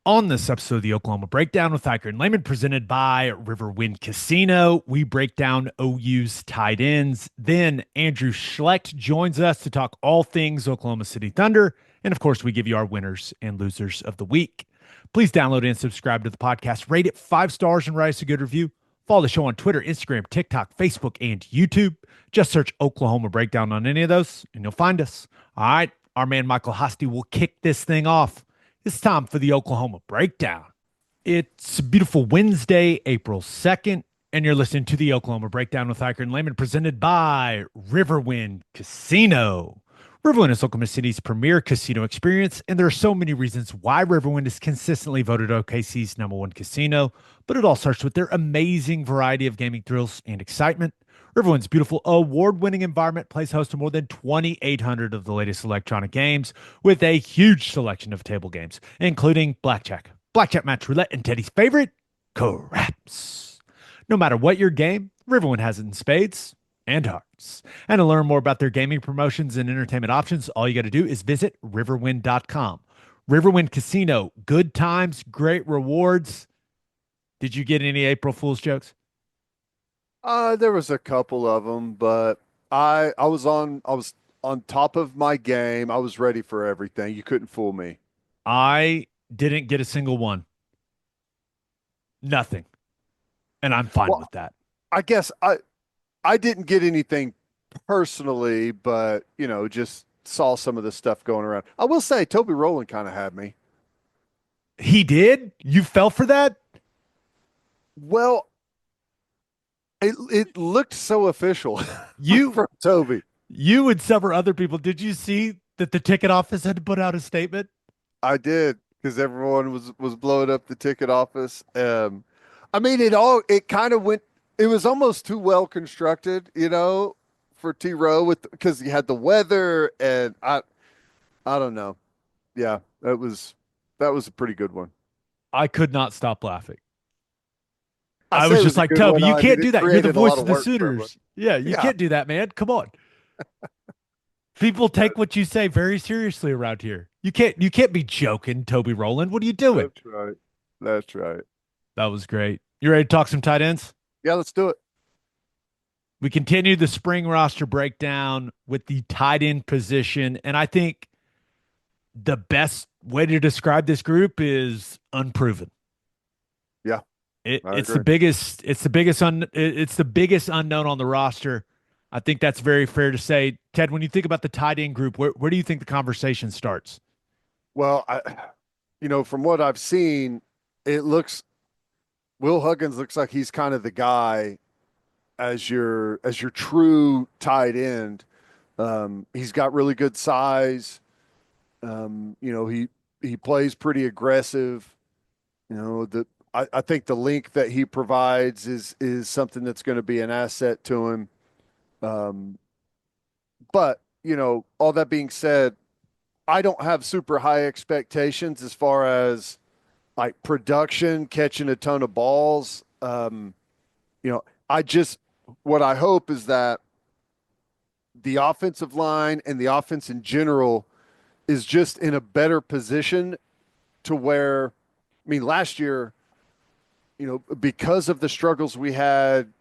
On this episode of the Oklahoma Breakdown with Ikard and Lehman, presented by Riverwind Casino, we break down OU's tight ends. Then Andrew Schlecht joins us to talk all things Oklahoma City Thunder. And of course, we give you our winners and losers of the week. Please download and subscribe to the podcast. Rate it 5 stars and write us a good review. Follow the show on Twitter, Instagram, TikTok, Facebook, and YouTube. Just search Oklahoma Breakdown on any of those, and you'll find us. All right, our man Michael Hosty will kick this thing off. It's time for the Oklahoma Breakdown. It's a beautiful Wednesday, April 2nd, and you're listening to the Oklahoma Breakdown with Ikard and Lehman, presented by Riverwind Casino. Riverwind is Oklahoma City's premier casino experience, and there are so many reasons why Riverwind is consistently voted OKC's #1 casino, but it all starts with their amazing variety of gaming thrills and excitement. Riverwind's beautiful award-winning environment plays host to more than 2,800 of the latest electronic games with a huge selection of table games, including blackjack, match roulette, and Teddy's favorite, craps. No matter what your game, Riverwind has it in spades and hearts. And to learn more about their gaming promotions and entertainment options, all you got to do is visit riverwind.com. Riverwind Casino, good times, great rewards. Did you get any April Fool's jokes? There was a couple of them, but I was on top of my game. I was ready for everything. You couldn't fool me. I didn't get a single one. Nothing. And I'm fine Well, with that. I guess I didn't get anything personally, but just saw some of the stuff going around. I will say Toby Rowland kind of had me. He did? You fell for that? Well, it looked so official You from Toby. you and several other people, did you see that the ticket office had to put out a statement? I did because everyone was blowing up the ticket office. I mean, it kind of went. It was almost too well constructed, for T Row with because you had the weather and I don't know. Yeah, that was a pretty good one. I could not stop laughing. I I say was it just was a like, good Toby, one. you I mean, can't it do that. You're the created a voice lot of of the work for everyone. suitors. Yeah, you Yeah, can't do that, man. Come on. People take what you say very seriously around here. You can't be joking, Toby Rowland. What are you doing? that's right. That's right. That was great. You ready to talk some tight ends? Yeah, let's do it. We continue the spring roster breakdown with the tight end position. And I think the best way to describe this group is unproven. Yeah, It, I it's the agree. biggest, it's the biggest, it's the biggest unknown on the roster. I think that's very fair to say. Ted, when you think about the tight end group, where do you think the conversation starts? Well, from what I've seen, it looks Will Huggins looks like he's kind of the guy as your true tight end. He's got really good size. He plays pretty aggressive. I think the length that he provides is something that's going to be an asset to him. Um, but all that being said, I don't have super high expectations as far as like production, catching a ton of balls. I just what I hope is that the offensive line and the offense in general is just in a better position to where, I mean, last year, because of the struggles we had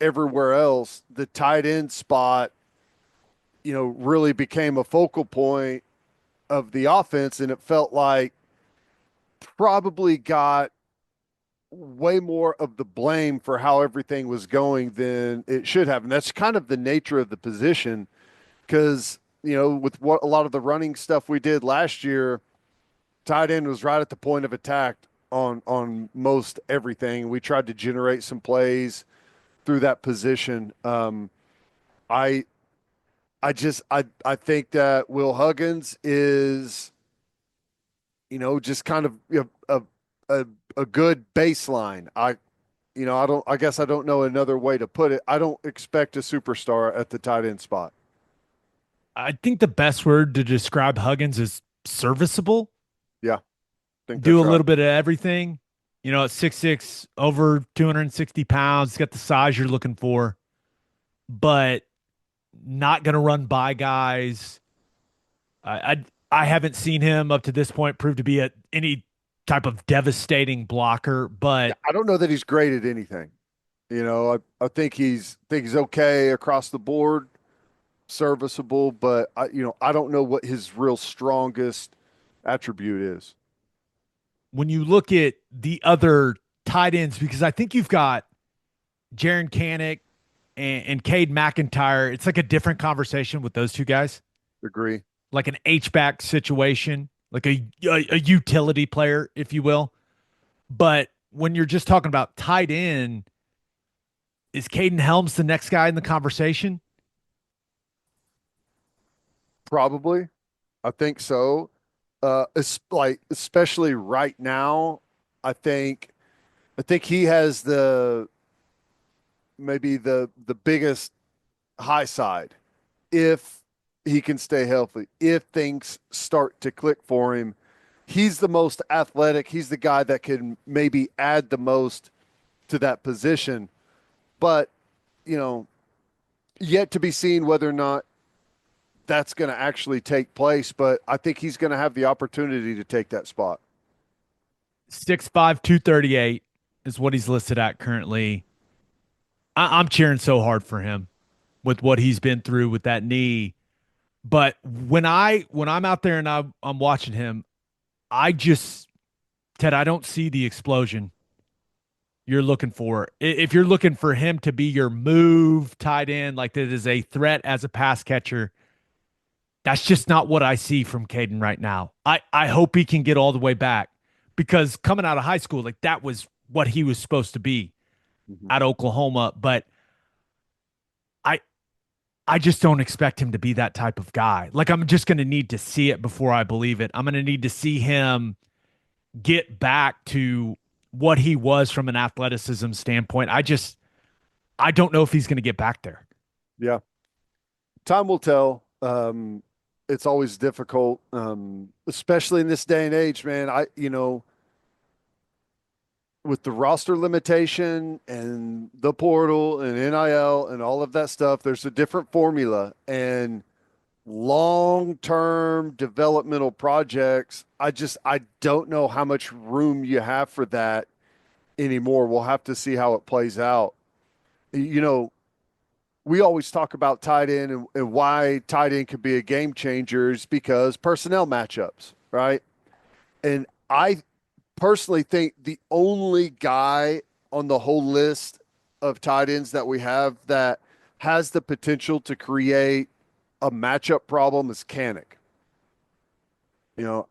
everywhere else, the tight end spot, really became a focal point of the offense. And it felt like probably got way more of the blame for how everything was going than it should have. And that's kind of the nature of the position because, with what a lot of the running stuff we did last year, tight end was right at the point of attack on most everything. We tried to generate some plays through that position. I I think that Will Huggins is, just kind of a good baseline. I guess I don't know another way to put it. I don't expect a superstar at the tight end spot. I think the best word to describe Huggins is serviceable. Yeah, I think Do that's a right. little bit of everything. At 6'6", over 260 pounds, he's got the size you're looking for, but not going to run by guys. I haven't seen him up to this point prove to be any type of devastating blocker, Yeah, but I don't know that he's great at anything. I think he's okay across the board, serviceable, but I don't know what his real strongest attribute is. when you look at the other tight ends, because I think you've got Jaron Canick and Cade McIntyre, it's like a different conversation with those two guys, Agree. like an H-back situation, like a utility player, if you will. But when you're just talking about tight end, is Caden Helms the next guy in the conversation? Probably. I think so. Especially right now, I think I think he has the maybe the biggest high side if he can stay healthy. If things start to click for him, he's the most athletic. He's the guy that can maybe add the most to that position. But, you know, yet to be seen whether or not that's going to actually take place. But I think he's going to have the opportunity to take that spot. 6'5", 238 is what he's listed at currently. I'm cheering so hard for him with what he's been through with that knee. But when I'm out there and I'm watching him, I just Ted, I don't see the explosion you're looking for. If you're looking for him to be your move tight end, like that is a threat as a pass catcher, that's just not what I see from Caden right now. I hope he can get all the way back because coming out of high school, like that was what he was supposed to be Mhm. at Oklahoma. But I I just don't expect him to be that type of guy. Like I'm just going to need to see it before I believe it. I'm going to need to see him get back to what he was from an athleticism standpoint. I don't know if he's going to get back there. Yeah. Time will tell. It's always difficult, especially in this day and age, man. With the roster limitation and the portal and NIL and all of that stuff, there's a different formula and long-term developmental projects. I don't know how much room you have for that anymore. We'll have to see how it plays out. You know, we always talk about tight end and why tight end could be a game changer is because personnel matchups, right? And I personally think the only guy on the whole list of tight ends that we have that has the potential to create a matchup problem is Canick. You know,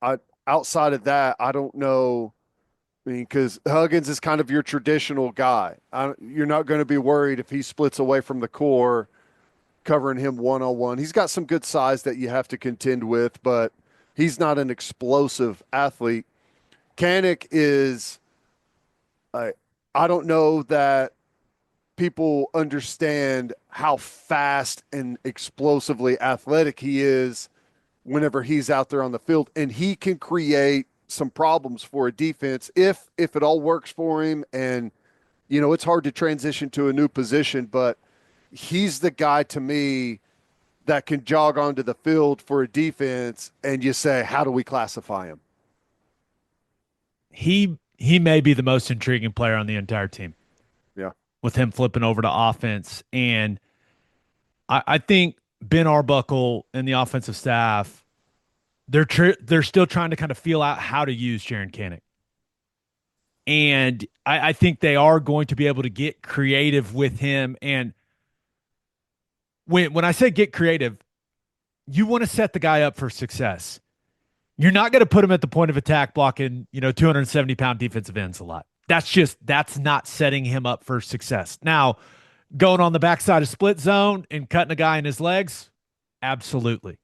I outside of that, I don't know. I mean, because Huggins is kind of your traditional guy. You're not going to be worried if he splits away from the core, covering him one on one. He's got some good size that you have to contend with, but he's not an explosive athlete. Canick is, I, I don't know that people understand how fast and explosively athletic he is whenever he's out there on the field, and he can create some problems for a defense if it all works for him. And it's hard to transition to a new position, but he's the guy to me that can jog onto the field for a defense, and you say, how do we classify him? He may be the most intriguing player on the entire team Yeah. with him flipping over to offense. And I think Ben Arbuckle and the offensive staff, they're still trying to kind of feel out how to use Jaron Canick. And I think they are going to be able to get creative with him. And when I say get creative, you want to set the guy up for success. You're not going to put him at the point of attack blocking, 270-pound defensive ends a lot. That's not setting him up for success. Now, going on the backside of split zone and cutting a guy in his legs, absolutely.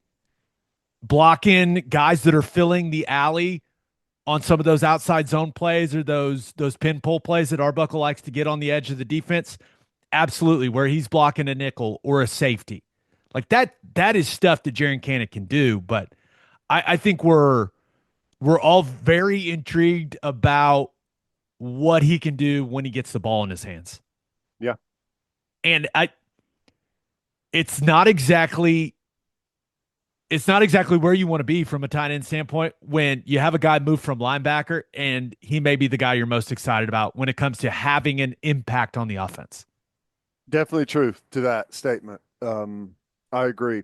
Blocking guys that are filling the alley on some of those outside zone plays or those pin pull plays that Arbuckle likes to get on the edge of the defense, absolutely. Where he's blocking a nickel or a safety, like that is stuff that Jaron Canick can do. But I think we're all very intrigued about what he can do when he gets the ball in his hands. Yeah. And it's not exactly it's not exactly where you want to be from a tight end standpoint when you have a guy move from linebacker and he may be the guy you're most excited about when it comes to having an impact on the offense. Definitely truth to that statement. I agree.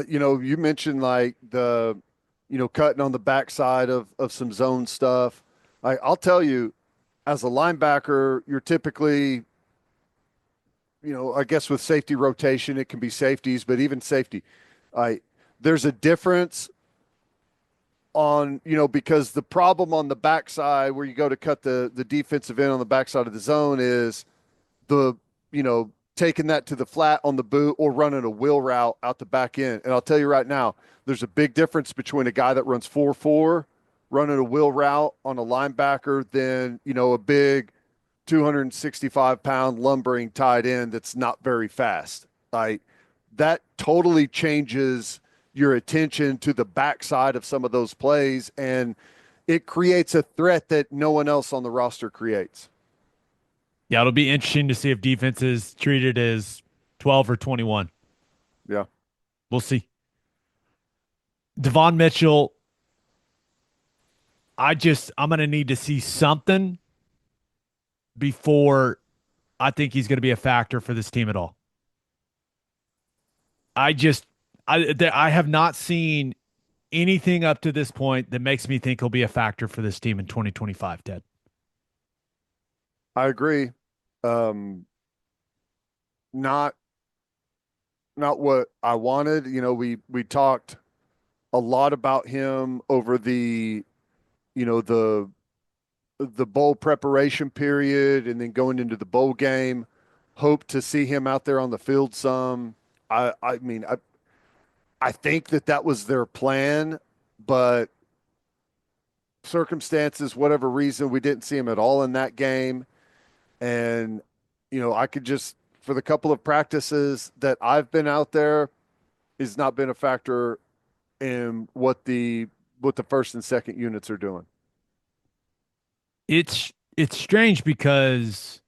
You mentioned like cutting on the backside of some zone stuff. I'll tell you, as a linebacker, you're typically, I guess with safety rotation, it can be safeties, but even safety, I there's a difference on, because the problem on the backside where you go to cut the defensive end on the backside of the zone is the, taking that to the flat on the boot or running a wheel route out the back end. And I'll tell you right now, there's a big difference between a guy that runs 4-4 running a wheel route on a linebacker than, a big 265-pound lumbering tight end that's not very fast. That totally changes your attention to the backside of some of those plays, and it creates a threat that no one else on the roster creates. Yeah, it'll be interesting to see if defense is treated as 12 or 21. Yeah. We'll see. Devon Mitchell, I'm going to need to see something before I think he's going to be a factor for this team at all. I have not seen anything up to this point that makes me think he'll be a factor for this team in 2025, Ted. I agree. Not what I wanted. We talked a lot about him over the bowl preparation period and then going into the bowl game. Hope to see him out there on the field some. I mean, I think that was their plan, but circumstances, whatever reason, we didn't see him at all in that game. And, I could just, for the couple of practices that I've been out there, has not been a factor in what the first and second units are doing. It's strange because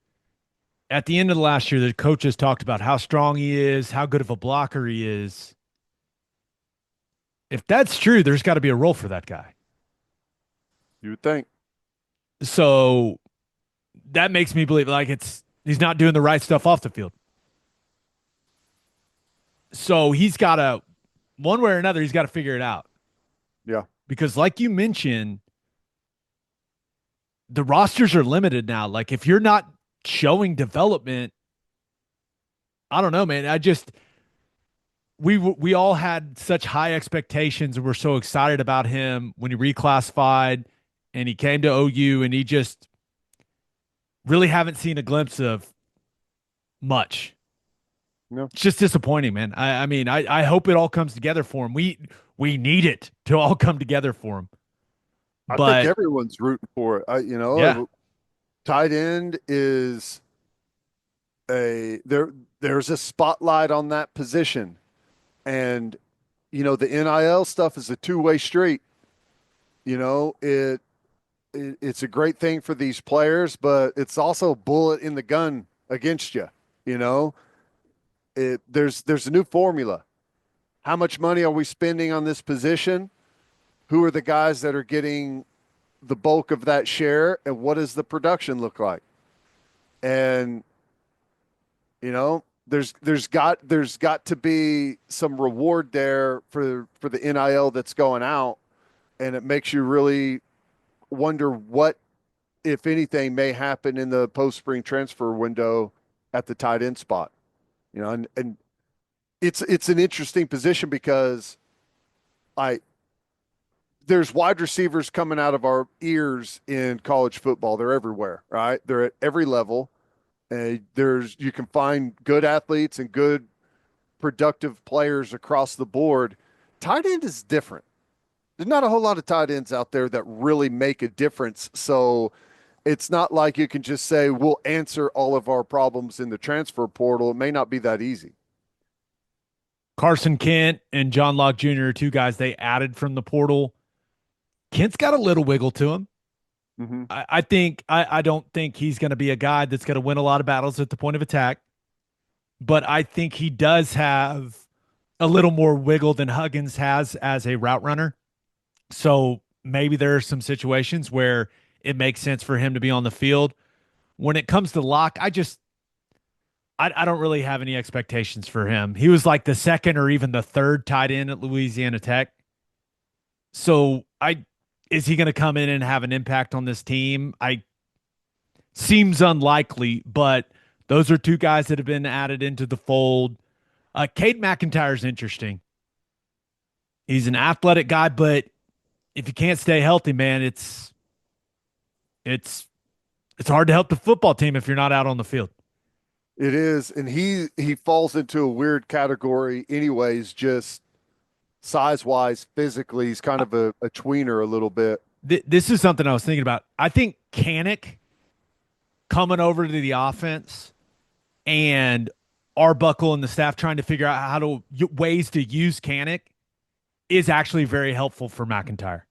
at the end of the last year, the coaches talked about how strong he is, how good of a blocker he is. If that's true, there's got to be a role for that guy. You would think. So that makes me believe like he's not doing the right stuff off the field. So he's got to, one way or another, he's got to figure it out. Yeah. Because like you mentioned, the rosters are limited now. Like if you're not showing development, I don't know, man. We all had such high expectations and we're so excited about him when he reclassified and he came to OU, and he just really haven't seen a glimpse of much. No. It's just disappointing, man. I mean, I hope it all comes together for him. We need it to all come together for him. I But think everyone's rooting for it. yeah, Tight end is there's a spotlight on that position. And, the NIL stuff is a two-way street. It's a great thing for these players, but it's also a bullet in the gun against you. There's a new formula. How much money are we spending on this position? Who are the guys that are getting the bulk of that share, and what does the production look like? And there's got to be some reward there for the NIL that's going out, and it makes you really wonder what, if anything, may happen in the post-spring transfer window at the tight end spot. And it's an interesting position because there's wide receivers coming out of our ears in college football. They're everywhere, right? They're at every level. You can find good athletes and good productive players across the board. Tight end is different. There's not a whole lot of tight ends out there that really make a difference. So it's not like you can just say, we'll answer all of our problems in the transfer portal. It may not be that easy. Carson Kent and John Locke Jr. are two guys they added from the portal. Kent's got a little wiggle to him. Mm-hmm. I don't think he's going to be a guy that's going to win a lot of battles at the point of attack, but I think he does have a little more wiggle than Huggins has as a route runner. So maybe there are some situations where it makes sense for him to be on the field. When it comes to Locke, I don't really have any expectations for him. He was like the second or even the third tight end at Louisiana Tech. So I is he going to come in and have an impact on this team? I seems unlikely, but those are two guys that have been added into the fold. Cade McIntyre is interesting. He's an athletic guy, but if you can't stay healthy, man, it's it's hard to help the football team if you're not out on the field. It is, and he falls into a weird category anyways, just size wise, physically, he's kind of a tweener a little bit. This is something I was thinking about. I think Canick coming over to the offense and Arbuckle and the staff trying to figure out how to ways to use Canick is actually very helpful for McIntyre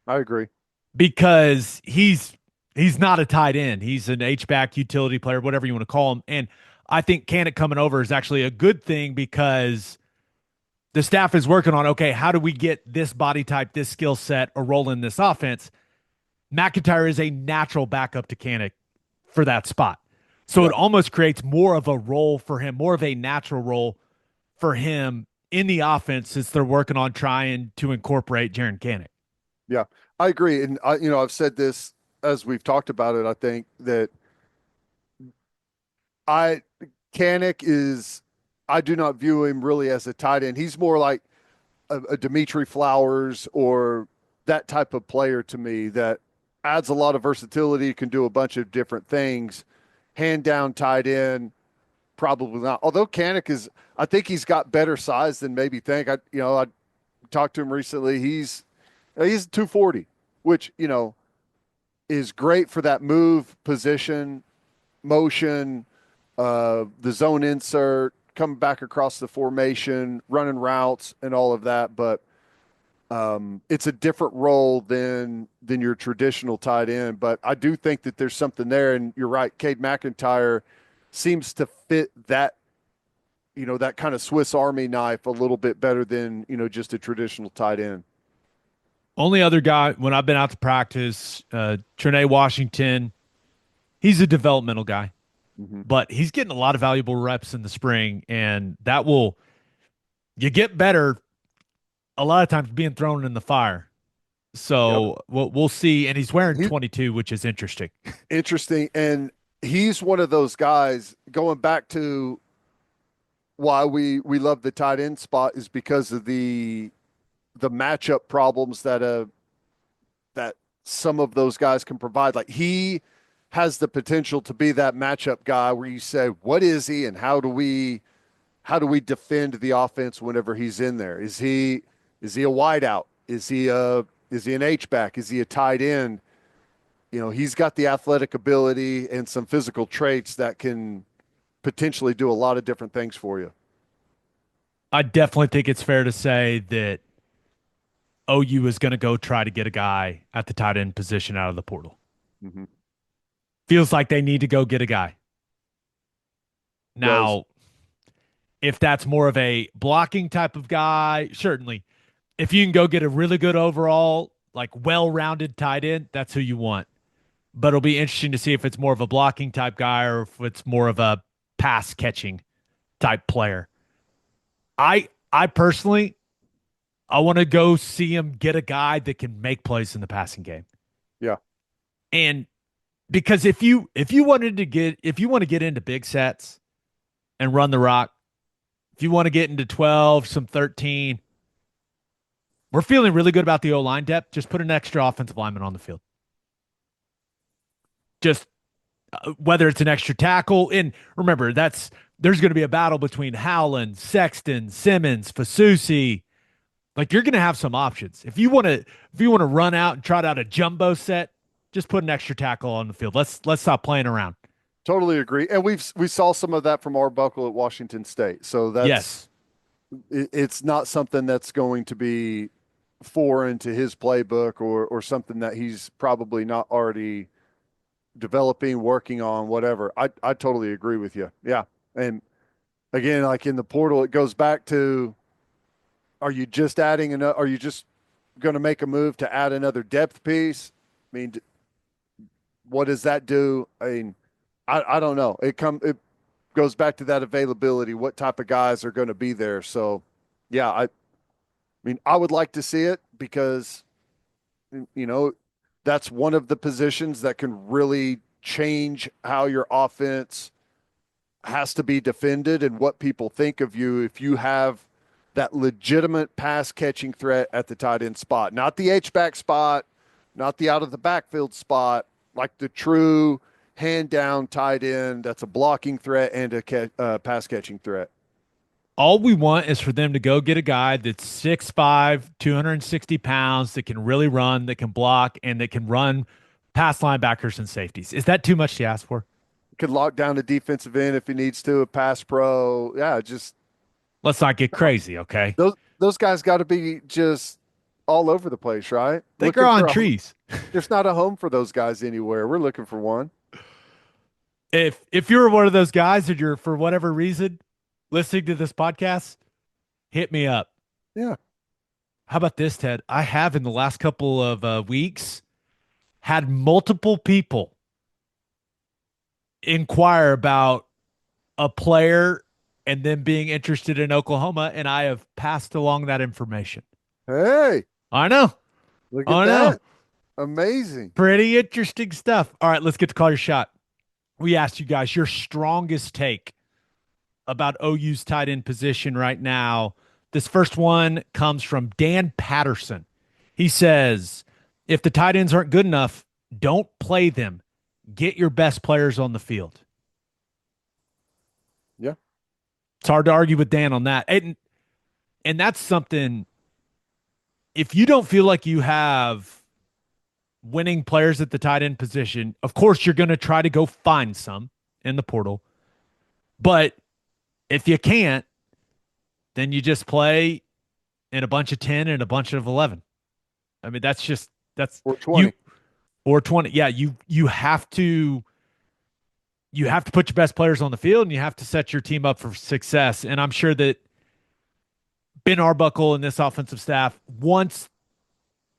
I agree. because he's not a tight end. He's an H-back utility player, whatever you want to call him. And I think Canick coming over is actually a good thing because the staff is working on, okay, how do we get this body type, this skill set, a role in this offense? McIntyre is a natural backup to Canick for that spot. So Yeah. it almost creates more of a role for him, more of a natural role for him in the offense since they're working on trying to incorporate Jaren Canick. Yeah, I agree. And I've said this as we've talked about it. I think that I Canick is, I do not view him really as a tight end. He's more like a Dimitri Flowers or that type of player to me that adds a lot of versatility, can do a bunch of different things. Hand down tight end, probably not. Although Canick is, I think he's got better size than maybe think. I talked to him recently. He's 240, which is great for that move position, motion, the zone insert, coming back across the formation, running routes, and all of that. But it's a different role than your traditional tight end. But I do think that there's something there, and you're right. Cade McIntyre seems to fit that that kind of Swiss Army knife a little bit better than just a traditional tight end. Only other guy when I've been out to practice, Trae Washington, he's a developmental guy, Mm-hmm. but he's getting a lot of valuable reps in the spring, and that will you get better a lot of times being thrown in the fire. Yep. So we'll see. And he's wearing He's 22, which is interesting. interesting, and he's one of those guys. Going back to why we love the tight end spot is because of the matchup problems that some of those guys can provide. Like he has the potential to be that matchup guy where you say, what is he and how do we defend the offense whenever he's in there? Is he a wideout? Is he an H back? Is he a tight end? He's got the athletic ability and some physical traits that can potentially do a lot of different things for you. I definitely think it's fair to say that OU is going to go try to get a guy at the tight end position out of the portal. Mm-hmm. Feels like they need to go get a guy. Does. Now, if that's more of a blocking type of guy, certainly. If you can go get a really good overall, like well-rounded tight end, that's who you want. But it'll be interesting to see if it's more of a blocking type guy or if it's more of a pass catching type player. I personally I want to go see him get a guy that can make plays in the passing game. Yeah. And because if you want to get into big sets and run the rock, if you want to get into 12, some 13, we're feeling really good about the O line depth. Just put an extra offensive lineman on the field. Just whether it's an extra tackle. And remember, there's going to be a battle between Howland, Sexton, Simmons, Fasusi. Like you're going to have some options. If you want to run out and trot out a jumbo set, just put an extra tackle on the field. Let's stop playing around. Totally agree. And we saw some of that from Arbuckle at Washington State. So Yes. it's not something that's going to be foreign to his playbook or something that he's probably not already developing, working on, whatever. I totally agree with you. Yeah. And again, like in the portal, it goes back to are you just adding another? Are you just going to make a move to add another depth piece? I mean, what does that do? I mean, I don't know. It goes back to that availability. What type of guys are going to be there? So, yeah, I mean, I would like to see it because you know that's one of the positions that can really change how your offense has to be defended and what people think of you if you have that legitimate pass catching threat at the tight end spot, not the H back spot, not the out of the backfield spot, like the true hand down tight end that's a blocking threat and a pass catching threat. All we want is for them to go get a guy that's 6'5", 260 pounds, that can really run, that can block, and that can run past linebackers and safeties. Is that too much to ask for? Could lock down a defensive end if he needs to, a pass pro. Yeah, just Let's not get crazy, okay? those guys got to be just all over the place, right? They grow Looking on for trees. there's not a home for those guys anywhere. We're looking for one. If you're one of those guys and you're for whatever reason listening to this podcast, hit me up. Yeah. How about this, Ted? I have in the last couple of weeks had multiple people inquire about a player and them being interested in Oklahoma, and I have passed along that information. Hey, I know. look at I know. that. Amazing. Pretty interesting stuff. All right, let's get to call your shot. We asked you guys your strongest take about OU's tight end position right now. This first one comes from Dan Patterson. He says, if the tight ends aren't good enough, don't play them. Get your best players on the field. Yeah. It's hard to argue with Dan on that. And that's something, if you don't feel like you have winning players at the tight end position, of course, you're going to try to go find some in the portal. But if you can't, then you just play in a bunch of 10 and a bunch of 11. I mean, that's Or 20. you or 20. Yeah, you have to put your best players on the field and you have to set your team up for success. And I'm sure that Ben Arbuckle and this offensive staff, once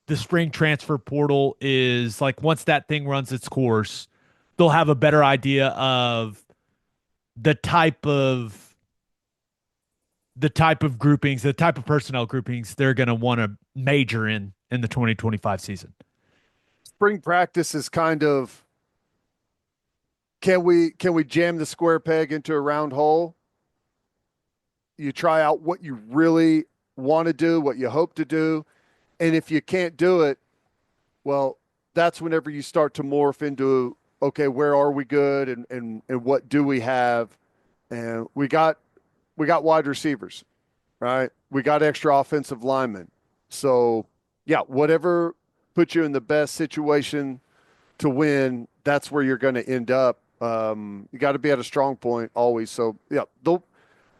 the spring transfer portal is like, once that thing runs its course, they'll have a better idea of the type of groupings, the type of personnel groupings they're going to want to major in the 2025 season. Spring practice is kind of can we jam the square peg into a round hole? You try out what you really want to do, what you hope to do, and if you can't do it, well, that's whenever you start to morph into okay, where are we good and what do we have? And we got wide receivers, right? We got extra offensive linemen. So, yeah, whatever puts you in the best situation to win, that's where you're going to end up. You got to be at a strong point always. So, yeah,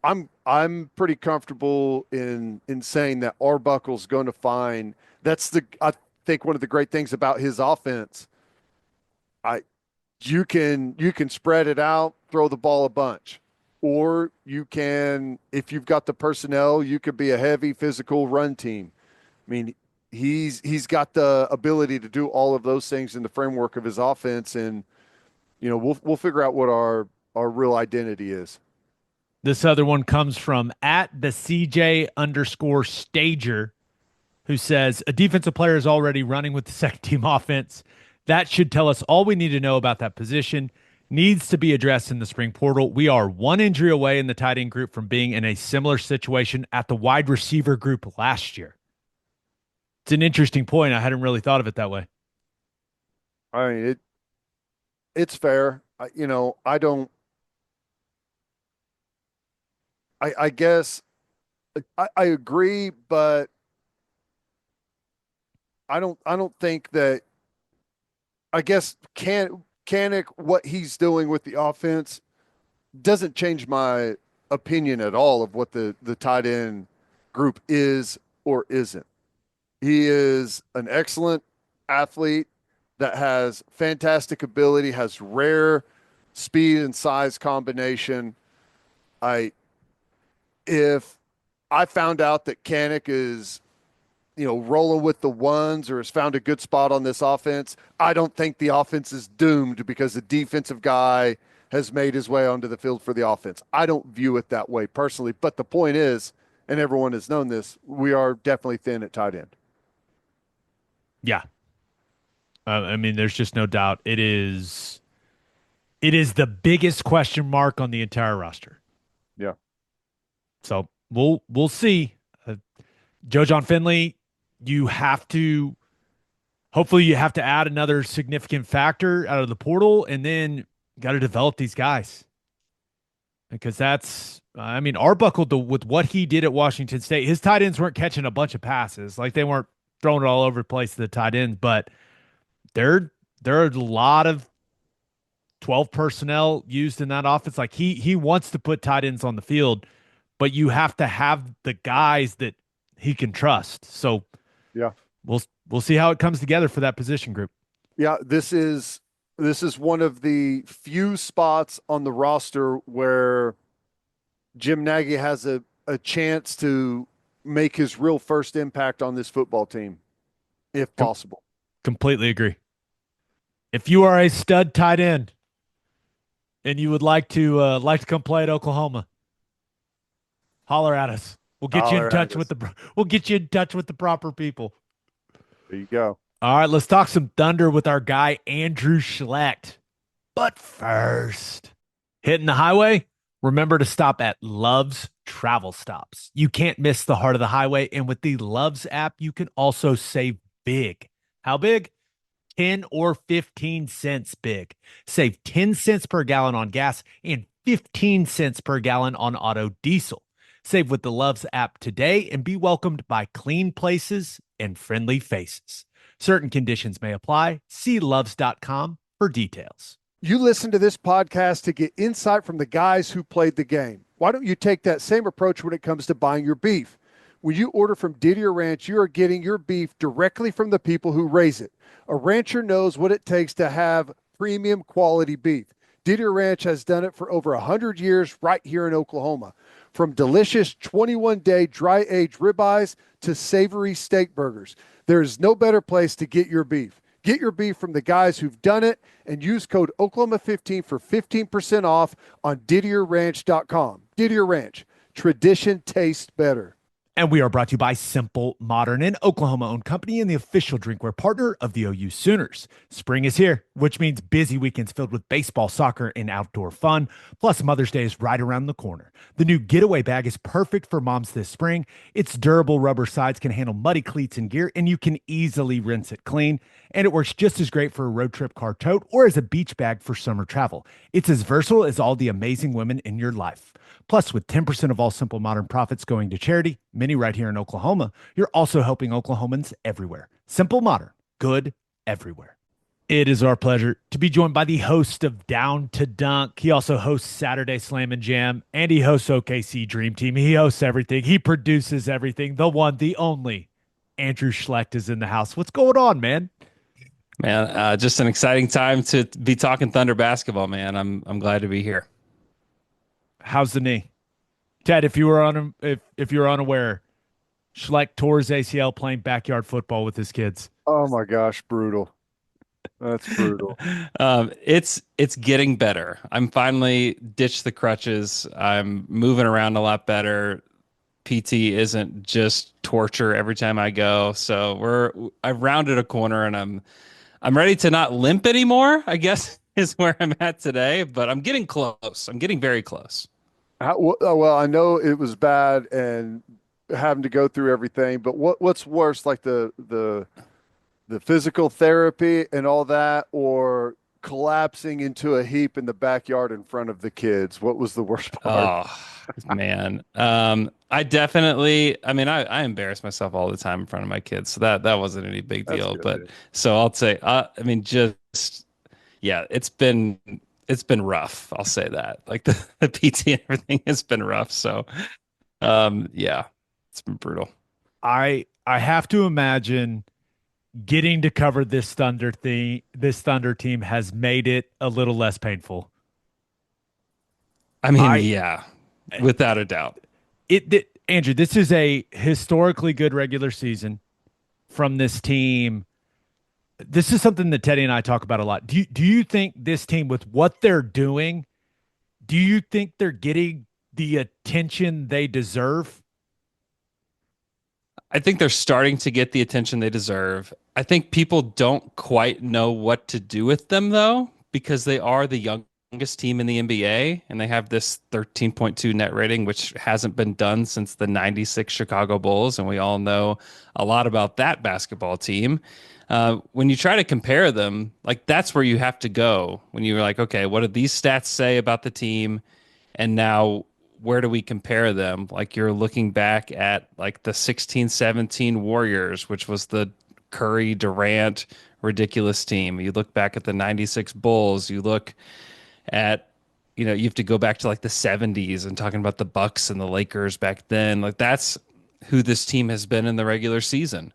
I'm pretty comfortable in saying that Arbuckle's going to find. I think one of the great things about his offense. I you can spread it out, throw the ball a bunch. Or you can, if you've got the personnel, you could be a heavy physical run team. I mean, he's got the ability to do all of those things in the framework of his offense, and we'll figure out what our real identity is. This other one comes from at the CJ_Stager, who says a defensive player is already running with the second team offense. That should tell us all we need to know about that position. Needs to be addressed in the spring portal. We are one injury away in the tight end group from being in a similar situation at the wide receiver group last year. It's an interesting point. I hadn't really thought of it that way. I mean, it's fair. I don't. I guess I agree, but I don't think that. I guess Kanik, what he's doing with the offense doesn't change my opinion at all of what the tight end group is or isn't. He is an excellent athlete that has fantastic ability, has rare speed and size combination. I if I found out that Kanik is, rolling with the ones or has found a good spot on this offense, I don't think the offense is doomed because the defensive guy has made his way onto the field for the offense. I don't view it that way personally, but the point is, and everyone has known this, we are definitely thin at tight end. Yeah. I mean, there's just no doubt. It is the biggest question mark on the entire roster. Yeah. So we'll see. Joe John Finley, you have to hopefully you have to add another significant factor out of the portal, and then got to develop these guys because that's I mean Arbuckle with what he did at Washington State, his tight ends weren't catching a bunch of passes, like they weren't throwing it all over the place to the tight ends, but there are a lot of 12 personnel used in that offense. Like he wants to put tight ends on the field, but you have to have the guys that he can trust. So Yeah. we'll see how it comes together for that position group. Yeah, this is one of the few spots on the roster where Jim Nagy has a chance to make his real first impact on this football team, if Com- possible. Completely agree. If you are a stud tight end and you would like to come play at Oklahoma, holler at us. Holler at us. We'll get you in touch with the proper people. There you go. All right, let's talk some Thunder with our guy Andrew Schlecht. But first, hitting the highway, remember to stop at Love's Travel Stops. You can't miss the heart of the highway, and with the Love's app, you can also save big. How big? 10 or 15 cents big. Save 10 cents per gallon on gas and 15 cents per gallon on auto diesel. Save with the Love's app today and be welcomed by clean places and friendly faces. Certain conditions may apply. See loves.com for details. You listen to this podcast to get insight from the guys who played the game. Why don't you take that same approach when it comes to buying your beef? When you order from Didier Ranch, you are getting your beef directly from the people who raise it. A rancher knows what it takes to have premium quality beef. Didier Ranch has done it for over 100 years right here in Oklahoma. From delicious 21-day dry-aged ribeyes to savory steak burgers, there is no better place to get your beef. Get your beef from the guys who've done it and use code Oklahoma15 for 15% off on DidierRanch.com. Didier Ranch, tradition tastes better. And we are brought to you by Simple Modern, an Oklahoma-owned company and the official drinkware partner of the OU Sooners. Spring is here, which means busy weekends filled with baseball, soccer, and outdoor fun. Plus, Mother's Day is right around the corner. The new Getaway bag is perfect for moms this spring. Its durable rubber sides can handle muddy cleats and gear, and you can easily rinse it clean. And it works just as great for a road trip car tote or as a beach bag for summer travel. It's as versatile as all the amazing women in your life. Plus, with 10% of all Simple Modern profits going to charity, many right here in Oklahoma, you're also helping Oklahomans everywhere. Simple Modern, good everywhere. It is our pleasure to be joined by the host of Down to Dunk. He also hosts Saturday Slam and Jam, and he hosts OKC Dream Team. He hosts everything. He produces everything. The one, the only, Andrew Schlecht is in the house. What's going on, man? Man, just an exciting time to be talking Thunder basketball, man. I'm glad to be here. How's the knee? Ted, if you were unaware, Schlecht tore his ACL playing backyard football with his kids. Oh my gosh, brutal. That's brutal. It's getting better. I'm finally ditched the crutches. I'm moving around a lot better. PT isn't just torture every time I go. So I've rounded a corner and I'm ready to not limp anymore, I guess is where I'm at today, but I'm getting close. I'm getting very close. Well, I know it was bad and having to go through everything, but what's worse, like the physical therapy and all that, or collapsing into a heap in the backyard in front of the kids? What was the worst part? Oh, man. I embarrass myself all the time in front of my kids. So that wasn't any big That's deal. good, But dude. so I'll say, yeah, it's been rough. I'll say that. Like the PT and everything has been rough. So, yeah, it's been brutal. I have to imagine getting to cover this Thunder team has made it a little less painful. I mean, I yeah, without a doubt. it Andrew, this is a historically good regular season from this team. This is something that Teddy and I talk about a lot. Do you think this team, with what they're doing, do you think they're getting the attention they deserve? I think they're starting to get the attention they deserve. I think people don't quite know what to do with them, though, because they are the youngest team in the NBA and they have this 13.2 net rating, which hasn't been done since the 96 Chicago Bulls. And we all know a lot about that basketball team. When you try to compare them, like that's where you have to go when you're like, okay, what do these stats say about the team? And now where do we compare them? Like you're looking back at like the 16-17 Warriors, which was the Curry Durant ridiculous team. You look back at the 96 Bulls, you look at you have to go back to like the 70s and talking about the Bucks and the Lakers back then. Like that's who this team has been in the regular season.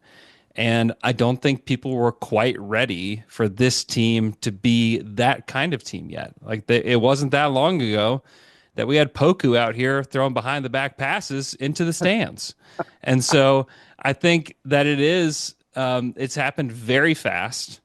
And I don't think people were quite ready for this team to be that kind of team yet. Like it wasn't that long ago that we had Poku out here throwing behind the back passes into the stands. And so I think that it's happened very fast.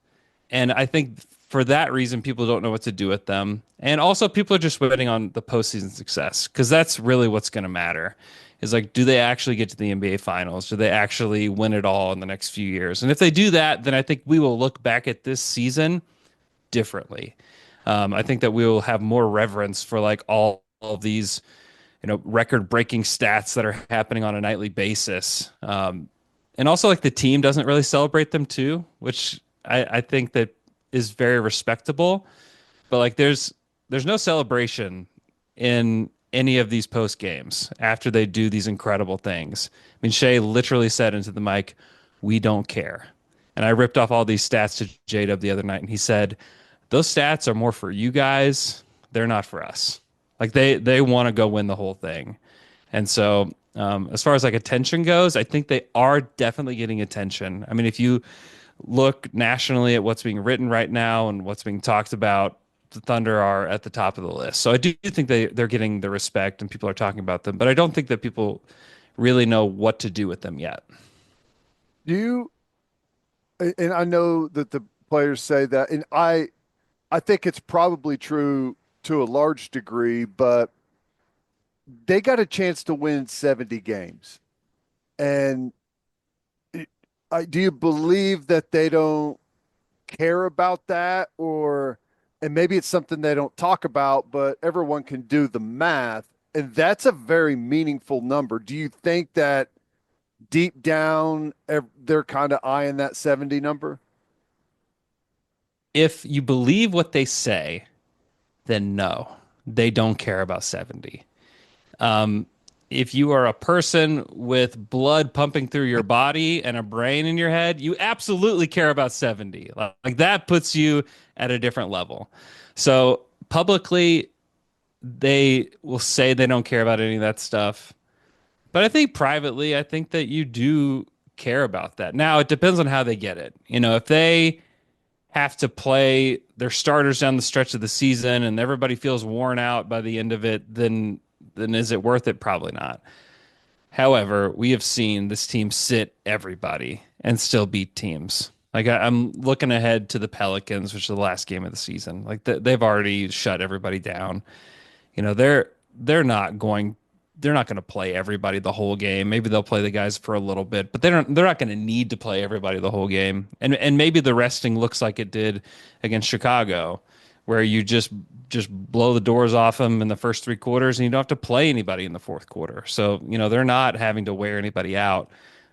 And I think for that reason, people don't know what to do with them. And also people are just waiting on the postseason success because that's really what's going to matter is like, do they actually get to the NBA finals? Do they actually win it all in the next few years? And if they do that, then I think we will look back at this season differently. I think that we will have more reverence for like all of these, record-breaking stats that are happening on a nightly basis. And also like the team doesn't really celebrate them too, which I think that is very respectable. But like there's no celebration in any of these post games after they do these incredible things. I mean, Shai literally said into the mic, "We don't care." And I ripped off all these stats to J-Dub the other night, and he said, "Those stats are more for you guys. They're not for us." Like they want to go win the whole thing. And so as far as like attention goes, I think they are definitely getting attention. I mean, if you look nationally at what's being written right now and what's being talked about, the Thunder are at the top of the list. So I do think they're getting the respect and people are talking about them, but I don't think that people really know what to do with them yet. Do you, and I know that the players say that, and I think it's probably true to a large degree, but they got a chance to win 70 games. And do you believe that they don't care about that, or and maybe it's something they don't talk about, but everyone can do the math, and that's a very meaningful number. Do you think that deep down they're kind of eyeing that 70 number? If you believe what they say, then no, they don't care about 70. Um, if you are a person with blood pumping through your body and a brain in your head, you absolutely care about 70. Like that puts you at a different level. So publicly, they will say they don't care about any of that stuff. But I think privately, I think that you do care about that. Now, it depends on how they get it. If they have to play their starters down the stretch of the season and everybody feels worn out by the end of it, then is it worth it? Probably not. However, we have seen this team sit everybody and still beat teams. Like I'm looking ahead to the Pelicans, which is the last game of the season. Like they've already shut everybody down. They're not going to play everybody the whole game. Maybe they'll play the guys for a little bit, but they're not going to need to play everybody the whole game. And maybe the resting looks like it did against Chicago, where you just blow the doors off them in the first three quarters and you don't have to play anybody in the fourth quarter. So, they're not having to wear anybody out.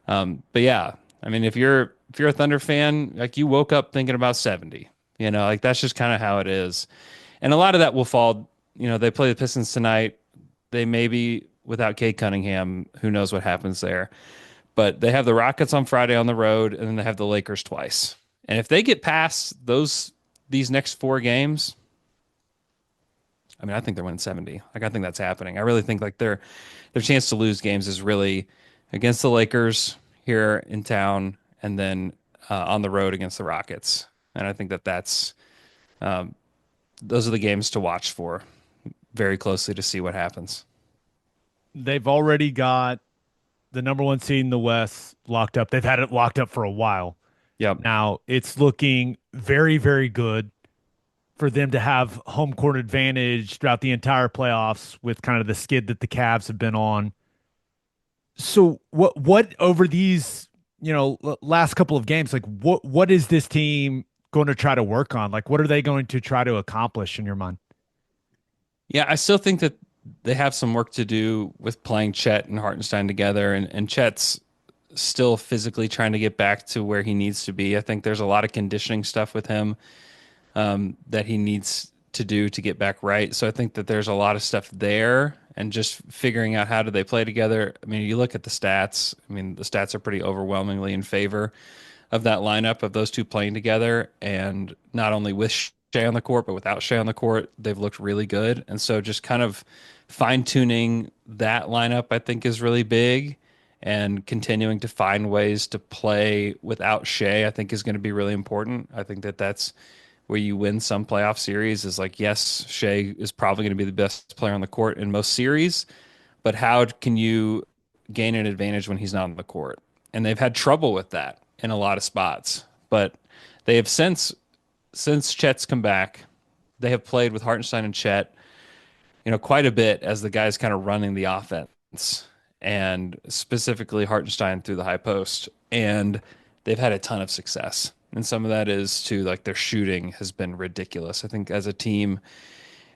But yeah, I mean, if you're a Thunder fan, like you woke up thinking about 70, like that's just kind of how it is. And a lot of that will fall, they play the Pistons tonight. They may be without Cade Cunningham. Who knows what happens there? But they have the Rockets on Friday on the road, and then they have the Lakers twice. And if they get past these next four games, I mean, I think they're winning 70. Like, I think that's happening. I really think like their chance to lose games is really against the Lakers here in town, and then on the road against the Rockets. And I think that's those are the games to watch for very closely to see what happens. They've already got the number one seed in the West locked up. They've had it locked up for a while. Yep. Now it's looking very, very good for them to have home court advantage throughout the entire playoffs with kind of the skid that the Cavs have been on. So what over these, last couple of games, like what is this team going to try to work on? Like what are they going to try to accomplish in your mind? Yeah, I still think that they have some work to do with playing Chet and Hartenstein together, and Chet's still physically trying to get back to where he needs to be. I think there's a lot of conditioning stuff with him that he needs to do to get back right. So I think that there's a lot of stuff there, and just figuring out how do they play together. I mean, you look at the stats. I mean, the stats are pretty overwhelmingly in favor of that lineup of those two playing together, and not only with Shai on the court, but without Shai on the court, they've looked really good. And so just kind of fine tuning that lineup, I think, is really big. And continuing to find ways to play without Shai, I think, is going to be really important. I think that that's where you win some playoff series is like, yes, Shai is probably going to be the best player on the court in most series, but how can you gain an advantage when he's not on the court? And they've had trouble with that in a lot of spots. But they have since Chet's come back, they have played with Hartenstein and Chet, quite a bit as the guys kind of running the offense, and specifically Hartenstein through the high post. And they've had a ton of success. And some of that is to like their shooting has been ridiculous. I think as a team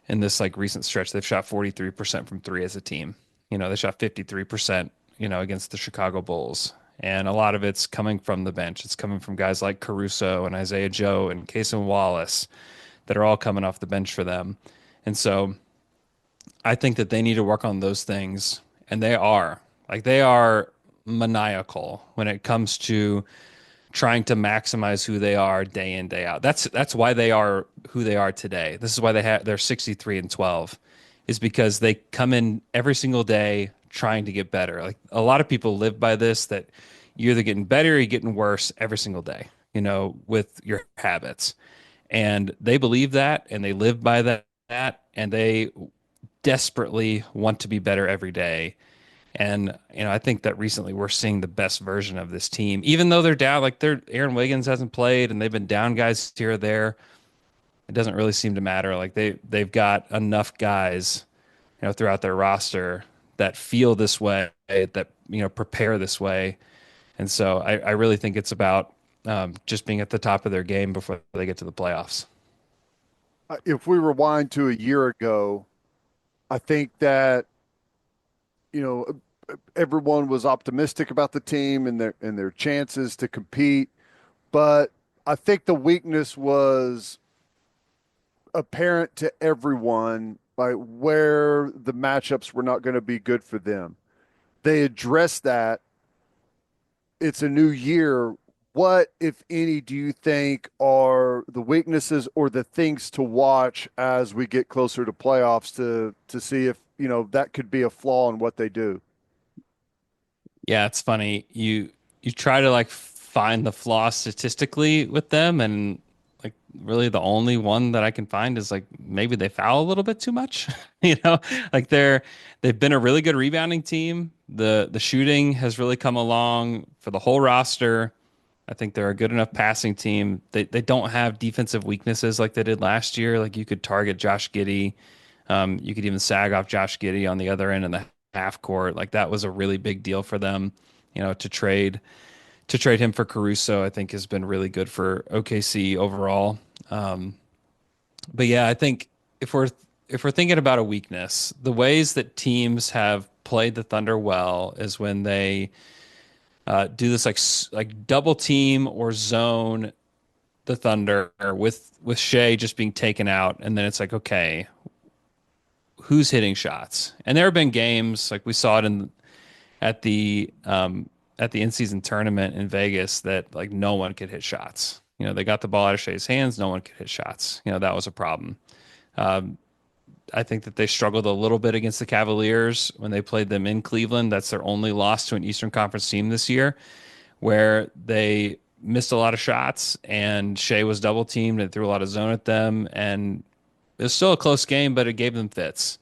in this like recent stretch, they've shot 43% from three as a team. They shot 53%, against the Chicago Bulls. And a lot of it's coming from the bench. It's coming from guys like Caruso and Isaiah Joe and Cason Wallace that are all coming off the bench for them. And so I think that they need to work on those things. And they are. Like they are maniacal when it comes to trying to maximize who they are day in, day out. That's why they are who they are today. This is why they're 63-12, is because they come in every single day trying to get better. Like a lot of people live by this, that you're either getting better or you're getting worse every single day, with your habits. And they believe that and they live by that and they desperately want to be better every day. And I think that recently we're seeing the best version of this team, even though they're down. Like Aaron Wiggins hasn't played, and they've been down guys here or there. It doesn't really seem to matter. Like they've got enough guys, throughout their roster that feel this way, that prepare this way. And so I really think it's about just being at the top of their game before they get to the playoffs. If we rewind to a year ago, I think that everyone was optimistic about the team and their chances to compete, but I think the weakness was apparent to everyone, like where the matchups were not going to be good for them. They addressed that. It's a new year. What, if any, do you think are the weaknesses or the things to watch as we get closer to playoffs to see if, that could be a flaw in what they do? Yeah, it's funny. You try to like find the flaw statistically with them, and like really the only one that I can find is like maybe they foul a little bit too much. Like they've been a really good rebounding team. The shooting has really come along for the whole roster. I think they're a good enough passing team. They don't have defensive weaknesses like they did last year. Like you could target Josh Giddey. You could even sag off Josh Giddey on the other end in the half court. Like that was a really big deal for them, to trade him for Caruso, I think has been really good for OKC overall. But yeah, I think if we're thinking about a weakness, the ways that teams have played the Thunder well is when they do this like double team or zone the Thunder with Shai just being taken out, and then it's like, okay, who's hitting shots? And there have been games like we saw it at the in-season tournament in Vegas that like no one could hit shots. They got the ball out of Shai's hands, no one could hit shots. That was a problem. I think that they struggled a little bit against the Cavaliers when they played them in Cleveland. That's their only loss to an Eastern Conference team this year, where they missed a lot of shots and Shai was double teamed and threw a lot of zone at them. And it was still a close game, but it gave them fits.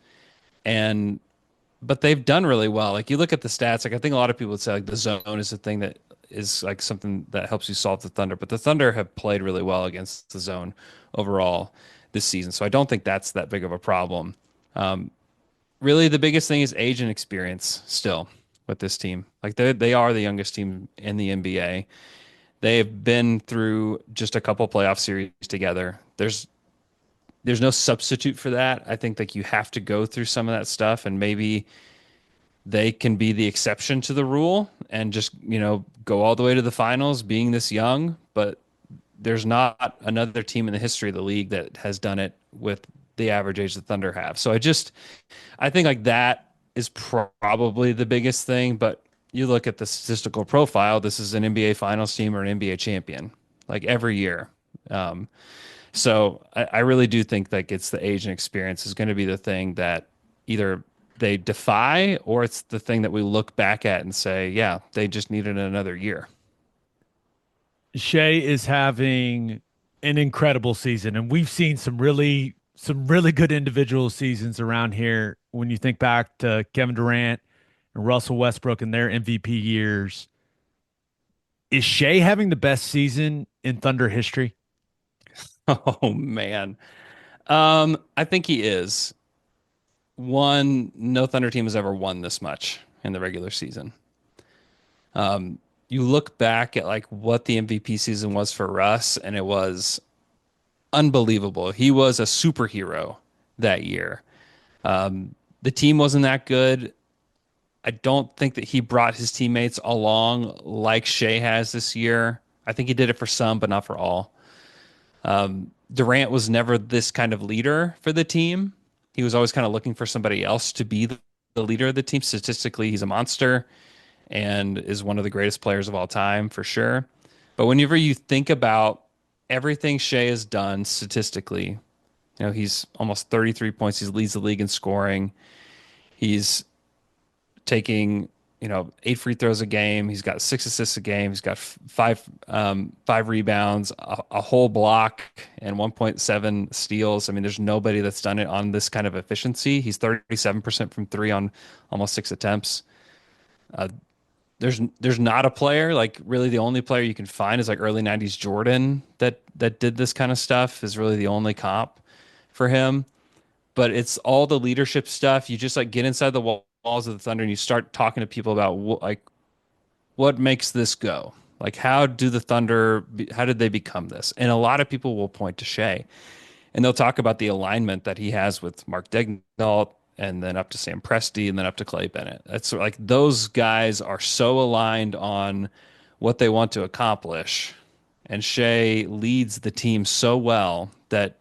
And but they've done really well. Like you look at the stats, like I think a lot of people would say like the zone is the thing that is like something that helps you solve the Thunder, but the Thunder have played really well against the zone overall this season. So I don't think that's that big of a problem. Really, the biggest thing is age and experience still with this team. Like they are the youngest team in the NBA. They've been through just a couple playoff series together. There's no substitute for that. I think like you have to go through some of that stuff, and maybe they can be the exception to the rule and just, go all the way to the finals being this young, but there's not another team in the history of the league that has done it with the average age the Thunder have. So I think like that is probably the biggest thing, but you look at the statistical profile, this is an NBA finals team or an NBA champion like every year. So I really do think like it's the age and experience is going to be the thing that either they defy or it's the thing that we look back at and say, yeah, they just needed another year. Shai is having an incredible season, and we've seen some really good individual seasons around here. When you think back to Kevin Durant and Russell Westbrook and their MVP years, is Shai having the best season in Thunder history? Oh man. I think he is. No Thunder team has ever won this much in the regular season. You look back at like what the MVP season was for Russ, and it was unbelievable. He was a superhero that year. The team wasn't that good. I don't think that he brought his teammates along like Shai has this year. I think he did it for some, but not for all. Durant was never this kind of leader for the team. He was always kind of looking for somebody else to be the leader of the team. Statistically, he's a monster and is one of the greatest players of all time for sure. But whenever you think about everything Shai has done statistically, he's almost 33 points. He leads the league in scoring. He's taking, 8 free throws a game. He's got 6 assists a game. He's got five rebounds, a whole block, and 1.7 steals. I mean, there's nobody that's done it on this kind of efficiency. He's 37% from three on almost 6 attempts. There's not a player, like really the only player you can find is like early 90s Jordan that did this kind of stuff is really the only comp for him. But it's all the leadership stuff. You just like get inside the walls of the Thunder and you start talking to people about what makes this go. Like how did they become this? And a lot of people will point to Shai and they'll talk about the alignment that he has with Mark Daigneault and then up to Sam Presti and then up to Clay Bennett. That's like those guys are so aligned on what they want to accomplish. And Shai leads the team so well that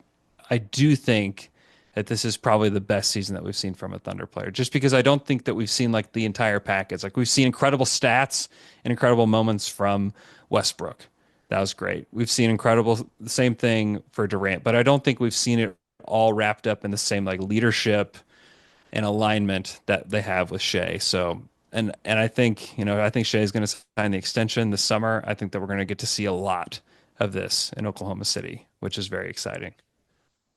I do think that this is probably the best season that we've seen from a Thunder player, just because I don't think that we've seen like the entire package. Like we've seen incredible stats and incredible moments from Westbrook. That was great. We've seen the same thing for Durant, but I don't think we've seen it all wrapped up in the same like leadership and alignment that they have with Shai. So, and I think, I think Shai is going to sign the extension this summer. I think that we're going to get to see a lot of this in Oklahoma City, which is very exciting.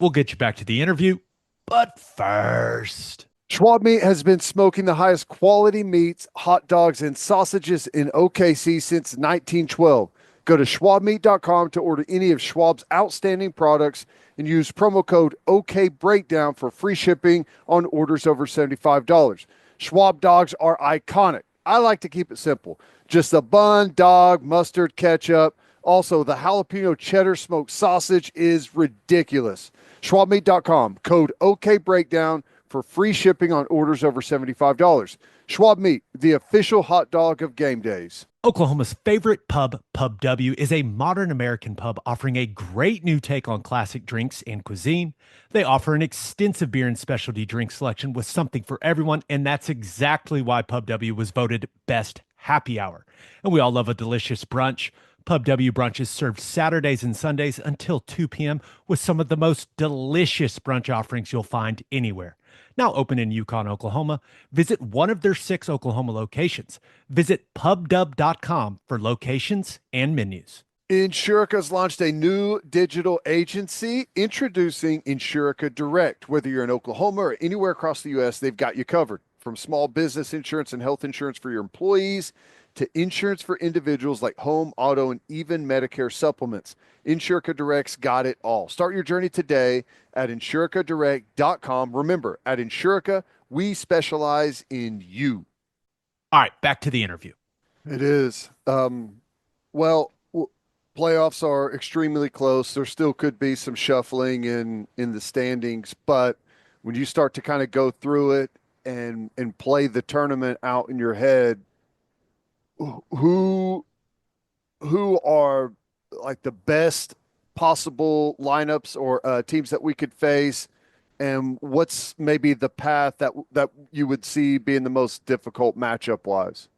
We'll get you back to the interview, but first, Schwab Meat has been smoking the highest quality meats, hot dogs, and sausages in OKC since 1912. Go to schwabmeat.com to order any of Schwab's outstanding products and use promo code OKBreakdown for free shipping on orders over $75. Schwab dogs are iconic. I like to keep it simple. Just a bun, dog, mustard, ketchup. Also, the jalapeno cheddar smoked sausage is ridiculous. schwabmeat.com, code OKBreakdown for free shipping on orders over $75. Schwab Meat, the official hot dog of game days. Oklahoma's favorite pub, Pub W, is a modern American pub offering a great new take on classic drinks and cuisine. They offer an extensive beer and specialty drink selection with something for everyone, and that's exactly why Pub W was voted best happy hour. And we all love a delicious brunch. Pub W brunch is served Saturdays and Sundays until 2 p.m. with some of the most delicious brunch offerings you'll find anywhere. Now open in Yukon, Oklahoma. Visit one of their 6 Oklahoma locations. Visit pubdub.com for locations and menus. Insurica has launched a new digital agency introducing Insurica Direct. Whether you're in Oklahoma or anywhere across the U.S., they've got you covered. From small business insurance and health insurance for your employees to insurance for individuals like home, auto, and even Medicare supplements, Insurica Direct's got it all. Start your journey today at insuricadirect.com. Remember, at Insurica, we specialize in you. All right, back to the interview. It is. Playoffs are extremely close. There still could be some shuffling in the standings, but when you start to kind of go through it and play the tournament out in your head, who are like the best possible lineups or teams that we could face, and what's maybe the path that you would see being the most difficult matchup wise?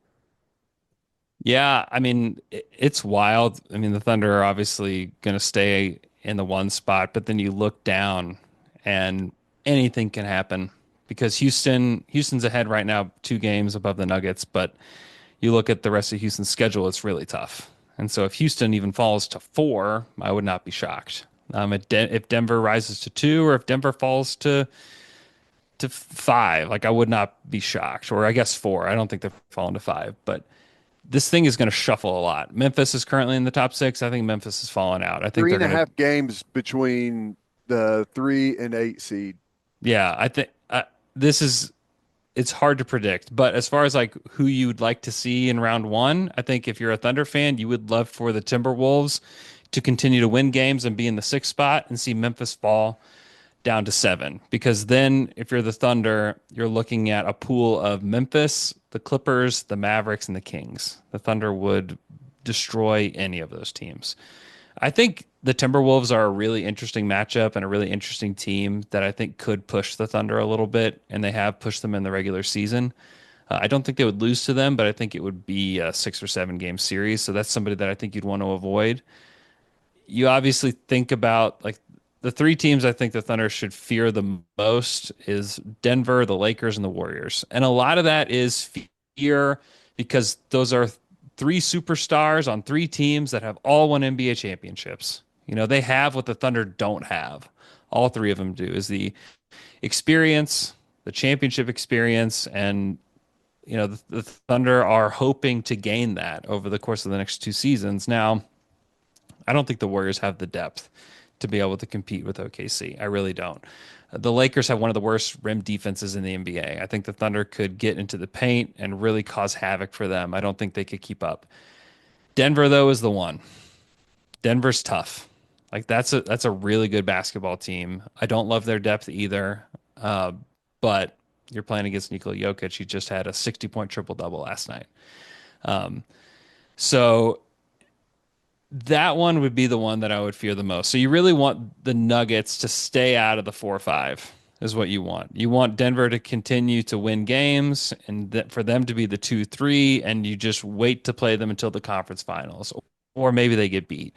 Yeah, I mean, it's wild. I mean, the Thunder are obviously going to stay in the one spot, but then you look down and anything can happen because Houston's ahead right now, 2 games above the Nuggets, but you look at the rest of Houston's schedule, it's really tough. And so if Houston even falls to 4, I would not be shocked. If Denver rises to 2 or if Denver falls to 5, like I would not be shocked. Or I guess 4. I don't think they're falling to 5, but this thing is going to shuffle a lot. Memphis is currently in the top 6. I think Memphis has fallen out. I think 3.5 games between the 3 and 8 seed. Yeah, I think it's hard to predict. But as far as like who you'd like to see in round 1, I think if you're a Thunder fan, you would love for the Timberwolves to continue to win games and be in the 6th spot and see Memphis fall down to 7. Because then if you're the Thunder, you're looking at a pool of Memphis, the Clippers, the Mavericks, and the Kings. The Thunder would destroy any of those teams. I think the Timberwolves are a really interesting matchup and a really interesting team that I think could push the Thunder a little bit, and they have pushed them in the regular season. I don't think they would lose to them, but I think it would be a 6 or 7 game series. So that's somebody that I think you'd want to avoid. You obviously think about like the 3 teams I think the Thunder should fear the most is Denver, the Lakers, and the Warriors. And a lot of that is fear because those are 3 superstars on 3 teams that have all won NBA championships. You know, they have what the Thunder don't have. All 3 of them do is the experience, the championship experience, and you know, the Thunder are hoping to gain that over the course of the next 2 seasons. Now, I don't think the Warriors have the depth to be able to compete with OKC. I really don't. The Lakers have one of the worst rim defenses in the NBA. I think the Thunder could get into the paint and really cause havoc for them. I don't think they could keep up. Denver, though, is the one. Denver's tough. Like that's a really good basketball team. I don't love their depth either, but you're playing against Nikola Jokic. He just had a 60-point triple-double last night. So that one would be the one that I would fear the most. So you really want the Nuggets to stay out of the 4-5 is what you want. You want Denver to continue to win games and for them to be the 2-3, and you just wait to play them until the conference finals. Or maybe they get beat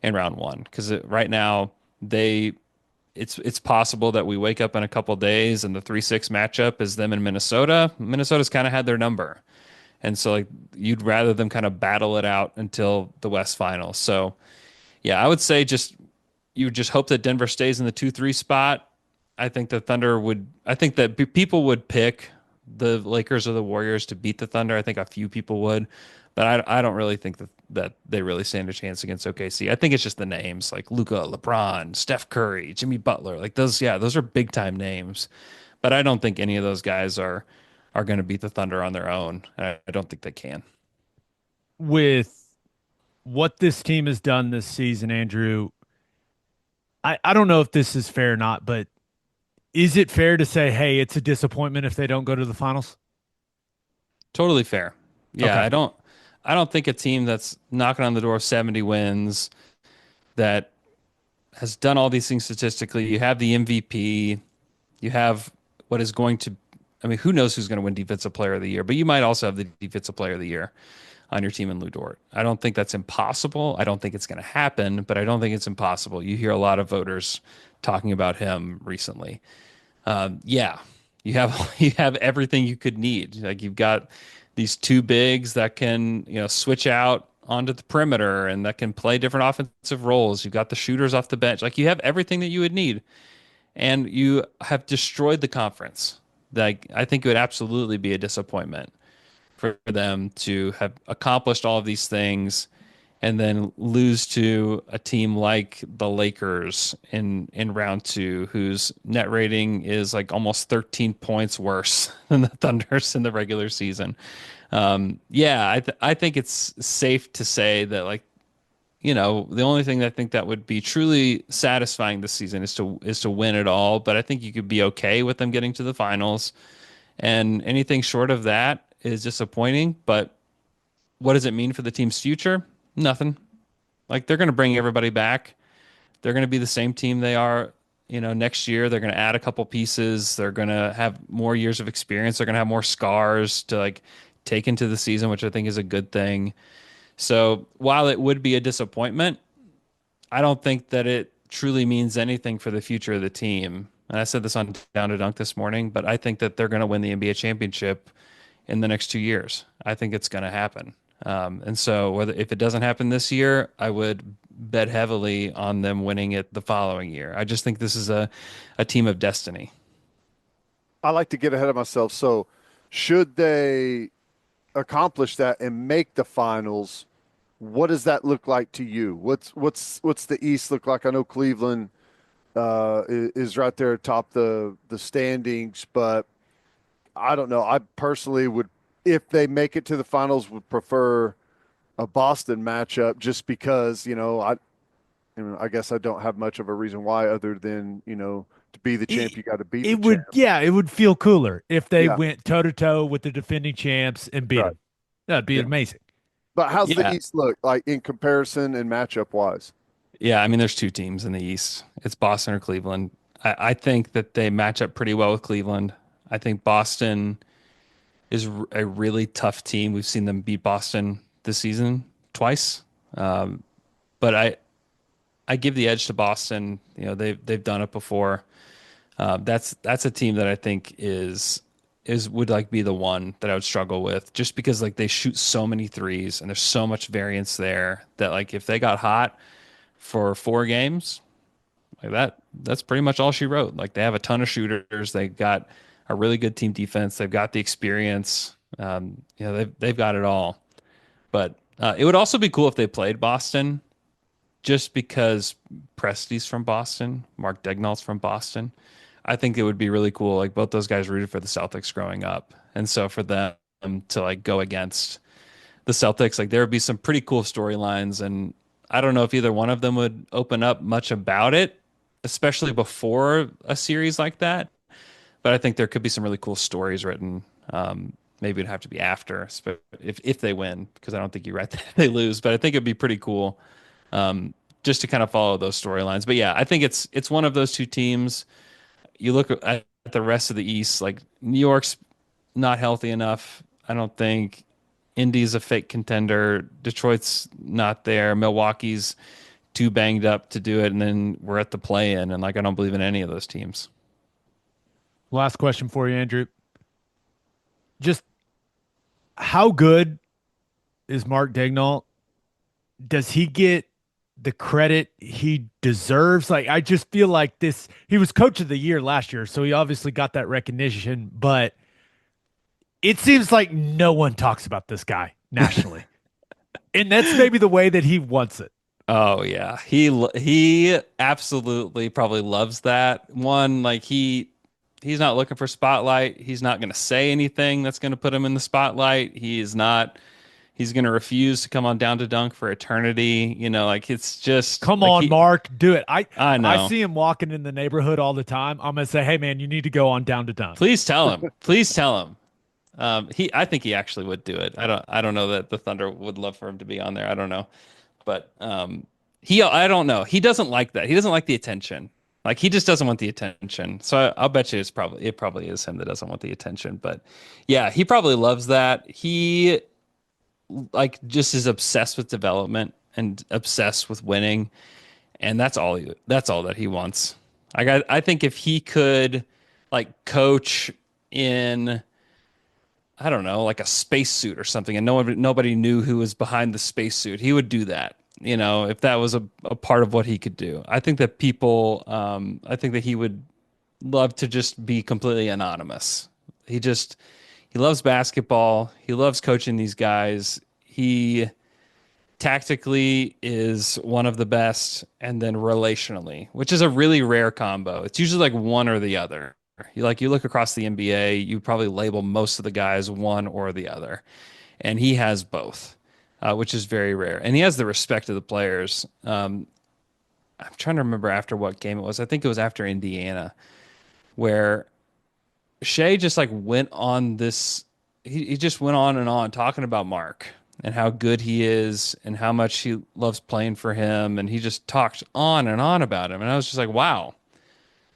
in round 1. Because right now, it's possible that we wake up in a couple days and the 3-6 matchup is them in Minnesota. Minnesota's kind of had their number. And so like you'd rather them kind of battle it out until the West Finals. So yeah, I would say you would just hope that Denver stays in the 2-3 spot. I think the Thunder I think that people would pick the Lakers or the Warriors to beat the Thunder. I think a few people would, but I don't really think that they really stand a chance against OKC. I think it's just the names like Luka, LeBron, Steph Curry, Jimmy Butler, like those are big time names, but I don't think any of those guys are going to beat the Thunder on their own. I don't think they can. With what this team has done this season, Andrew, I don't know if this is fair or not, but is it fair to say, hey, it's a disappointment if they don't go to the finals? Totally fair. Yeah, Okay. I don't think a team that's knocking on the door of 70 wins that has done all these things statistically, you have the MVP, you have what is going to I mean, who knows who's going to win Defensive Player of the Year, but you might also have the Defensive Player of the Year on your team in Lou Dort. I don't think that's impossible. I don't think it's going to happen, but I don't think it's impossible. You hear a lot of voters talking about him recently. Yeah, you have everything you could need. Like you've got these 2 bigs that can switch out onto the perimeter and that can play different offensive roles. You've got the shooters off the bench. Like you have everything that you would need, and you have destroyed the conference Like, I think it would absolutely be a disappointment for them to have accomplished all of these things and then lose to a team like the Lakers in round two, whose net rating is like almost 13 points worse than the Thunder's in the regular season. Yeah, I think it's safe to say that, like, the only thing that I think that would be truly satisfying this season is to win it all. But I think you could be okay with them getting to the finals, and anything short of that is disappointing. But what does it mean for the team's future? Nothing. Like, they're going to bring everybody back. They're going to be the same team they are, next year. They're going to add a couple pieces. They're going to have more years of experience. They're going to have more scars to like take into the season, which I think is a good thing. So while it would be a disappointment, I don't think that it truly means anything for the future of the team. And I said this on Down to Dunk this morning, but I think that they're going to win the NBA championship in the next 2 years. I think it's going to happen. And so if it doesn't happen this year, I would bet heavily on them winning it the following year. I just think this is a team of destiny. I like to get ahead of myself. So should they accomplish that and make the finals, what does that look like to you? What's the East look like? I know Cleveland is right there atop the standings, but I don't know. I personally would, if they make it to the finals, would prefer a Boston matchup just because, I guess I don't have much of a reason why other than, to be the champ, you got to beat the champ. Yeah, it would feel cooler if they Yeah. went toe to toe with the defending champs and beat Right. them. That'd be Yeah. amazing. But how's the Yeah. East look like in comparison and matchup wise? Yeah, I mean, there's two teams in the East. It's Boston or Cleveland. I think that they match up pretty well with Cleveland. I think Boston is a really tough team. We've seen them beat Boston this season twice. But I give the edge to Boston. They've done it before. That's a team that I think would like be the one that I would struggle with, just because like they shoot so many threes and there's so much variance there that, like, if they got hot for 4 games, like that's pretty much all she wrote. Like, they have a ton of shooters. They got a really good team defense. They've got the experience. They've got it all. But it would also be cool if they played Boston, just because Presti's from Boston, Mark Daigneault's from Boston. I think it would be really cool. Like, both those guys rooted for the Celtics growing up, and so for them to like go against the Celtics, like, there would be some pretty cool storylines. And I don't know if either one of them would open up much about it, especially before a series like that. But I think there could be some really cool stories written. Maybe it'd have to be after, if they win, because I don't think you write that if they lose. But I think it'd be pretty cool, just to kind of follow those storylines. But yeah, I think it's one of those two teams. You look at the rest of the East, like, New York's not healthy enough. I don't think. Indy's a fake contender. Detroit's not there. Milwaukee's too banged up to do it. And then we're at the play-in, and like, I don't believe in any of those teams. Last question for you, Andrew. Just how good is Mark Daigneault? Does he get the credit he deserves? Like, I just feel like he was coach of the year last year, so he obviously got that recognition, but it seems like no one talks about this guy nationally. And that's maybe the way that he wants it. Oh yeah. He absolutely probably loves that one. Like, he's not looking for spotlight. He's not going to say anything that's going to put him in the spotlight. He's going to refuse to come on Down to Dunk for eternity. Like, it's just, come like, on, Mark, do it. I know. I see him walking in the neighborhood all the time. I'm going to say, hey man, you need to go on Down to Dunk. Please tell him. Please tell him. I think he actually would do it. I don't know that the Thunder would love for him to be on there. I don't know. But I don't know. He doesn't like that. He doesn't like the attention. Like, he just doesn't want the attention. So I'll bet you it probably is him that doesn't want the attention. But yeah, he probably loves that. He, like, just is obsessed with development and obsessed with winning, and that's all that he wants. I think if he could, like, coach in, I don't know, like a spacesuit or something, and nobody knew who was behind the spacesuit, he would do that. If that was a part of what he could do. I think that I think that he would love to just be completely anonymous. He loves basketball. He loves coaching these guys. He tactically is one of the best, and then relationally, which is a really rare combo. It's usually like one or the other. You look across the NBA, you probably label most of the guys one or the other, and he has both, which is very rare. And he has the respect of the players. I'm trying to remember after what game it was. I think it was after Indiana, where Shea just like went on this. He just went on and on talking about Mark and how good he is and how much he loves playing for him. And he just talked on and on about him. And I was just like, wow,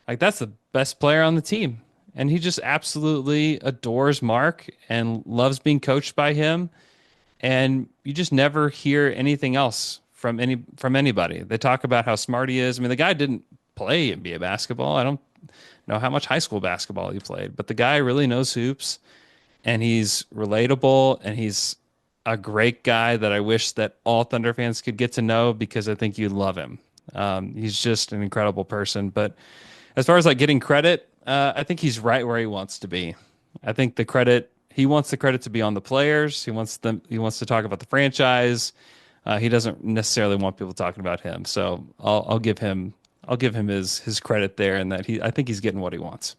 like that's the best player on the team. And he just absolutely adores Mark and loves being coached by him. And you just never hear anything else from anybody. They talk about how smart he is. I mean, the guy didn't play NBA basketball. I don't know how much high school basketball he played, but the guy really knows hoops, and he's relatable, and he's a great guy that I wish that all Thunder fans could get to know, because I think you'd love him. He's just an incredible person. But as far as like getting credit, I think he's right where he wants to be. I think he wants the credit to be on the players. He wants to talk about the franchise. He doesn't necessarily want people talking about him. So I'll give him his credit there, and that I think he's getting what he wants.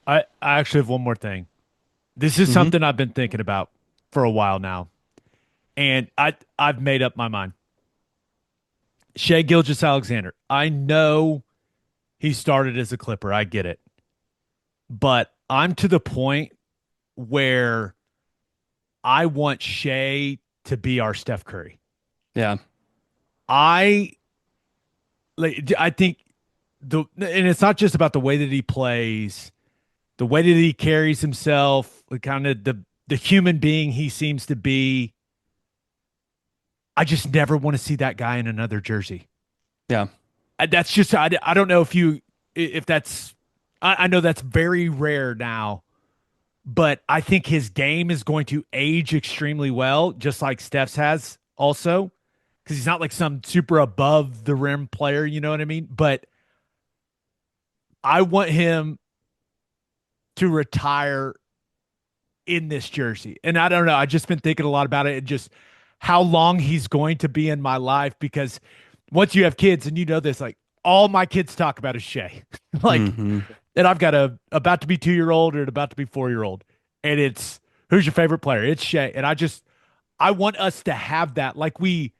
I actually have one more thing. This is something I've been thinking about for a while now, and I've made up my mind. Shai Gilgeous-Alexander. I know he started as a Clipper. I get it. But I'm to the point where I want Shai to be our Steph Curry. Yeah. I think and it's not just about the way that he plays, the way that he carries himself, kind of the human being he seems to be. I just never want to see that guy in another jersey. Yeah. That's just, I don't know if that's, I know that's very rare now, but I think his game is going to age extremely well, just like Steph's has also, because he's not like some super above the rim player, you know what I mean? But I want him to retire in this jersey. And I don't know, I've just been thinking a lot about it and just how long he's going to be in my life, because once you have kids, and you know this, like all my kids talk about is Shai. Like, and I've got a about to be 2-year-old or an about to be 4-year-old. And it's, who's your favorite player? It's Shai. And I want us to have that. Like we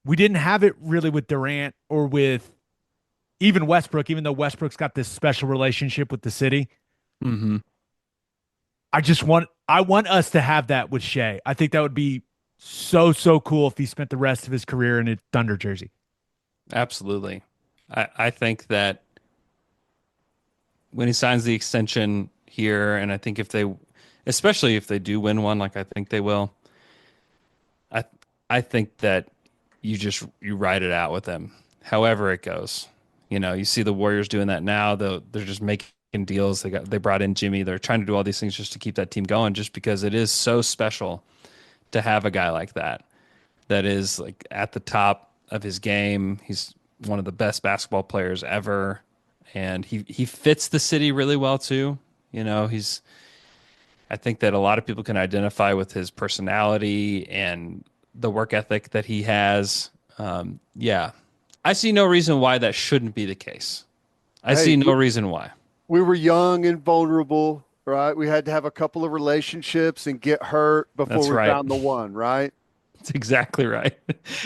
didn't have it really with Durant or with even Westbrook, even though Westbrook's got this special relationship with the city. I want us to have that with Shai. I think that would be so cool if he spent the rest of his career in a Thunder jersey. Absolutely. I think that when he signs the extension here, and I think especially if they do win one, like I think they will, I think that you ride it out with them, however it goes. You know, you see the Warriors doing that now. They're just making deals. They brought in Jimmy. They're trying to do all these things just to keep that team going, just because it is so special to have a guy like that is like at the top of his game. He's one of the best basketball players ever, and he fits the city really well too. You know, I think that a lot of people can identify with his personality and the work ethic that he has. Yeah, I see no reason why that shouldn't be the case. I see no reason why. We were young and vulnerable, right? We had to have a couple of relationships and get hurt before we found the one, right? That's exactly right.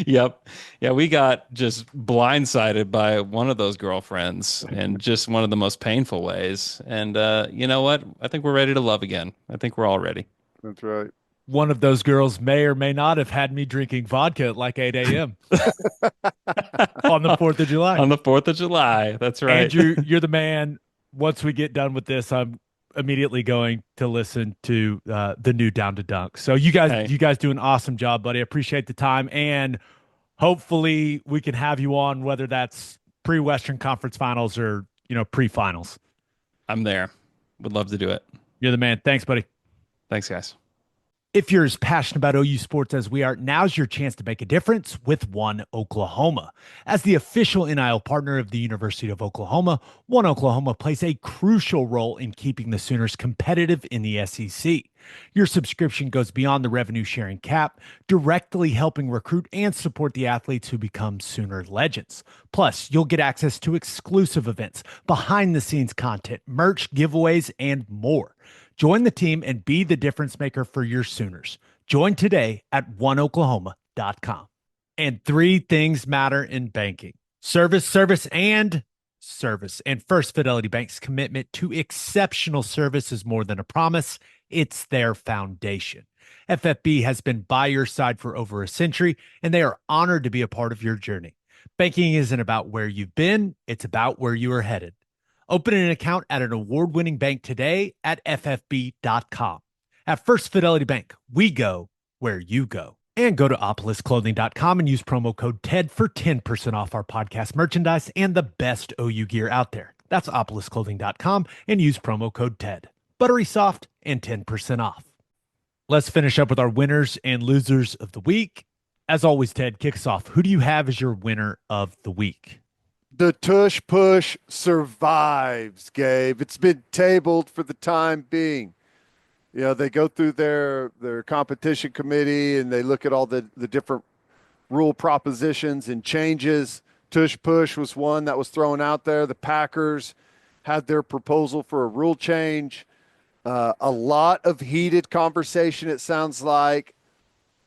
Yep. Yeah, we got just blindsided by one of those girlfriends in just one of the most painful ways. And you know what? I think we're ready to love again. I think we're all ready. That's right. One of those girls may or may not have had me drinking vodka at like 8 a.m. on the 4th of July. On the 4th of July. That's right. Andrew, you're the man. Once we get done with this, I'm immediately going to listen to the new Down to Dunk. So you guys do an awesome job, buddy. I appreciate the time, and hopefully we can have you on, whether that's pre-Western Conference Finals or pre-finals. I'm there. Would love to do it. You're the man. Thanks, buddy. Thanks, guys. If you're as passionate about OU sports as we are, now's your chance to make a difference with One Oklahoma. As the official NIL partner of the University of Oklahoma, One Oklahoma plays a crucial role in keeping the Sooners competitive in the SEC. Your subscription goes beyond the revenue sharing cap, directly helping recruit and support the athletes who become Sooner legends. Plus, you'll get access to exclusive events, behind the scenes content, merch, giveaways, and more. Join the team and be the difference maker for your Sooners. Join today at oneoklahoma.com. And three things matter in banking: service, service, and service. And First Fidelity Bank's commitment to exceptional service is more than a promise, it's their foundation. FFB has been by your side for over a century, and they are honored to be a part of your journey. Banking isn't about where you've been, it's about where you are headed. Open an account at an award-winning bank today at ffb.com. At First Fidelity Bank, we go where you go. And go to opolisclothing.com and use promo code TED for 10% off our podcast merchandise and the best OU gear out there. That's opolisclothing.com and use promo code TED. Buttery soft and 10% off. Let's finish up with our winners and losers of the week. As always, Ted, kick us off. Who do you have as your winner of the week? The Tush push survives, Gabe. It's been tabled for the time being. You know, they go through their competition committee and they look at all the different rule propositions and changes. Tush push was one that was thrown out there. The Packers had their proposal for a rule change. A lot of heated conversation, it sounds like,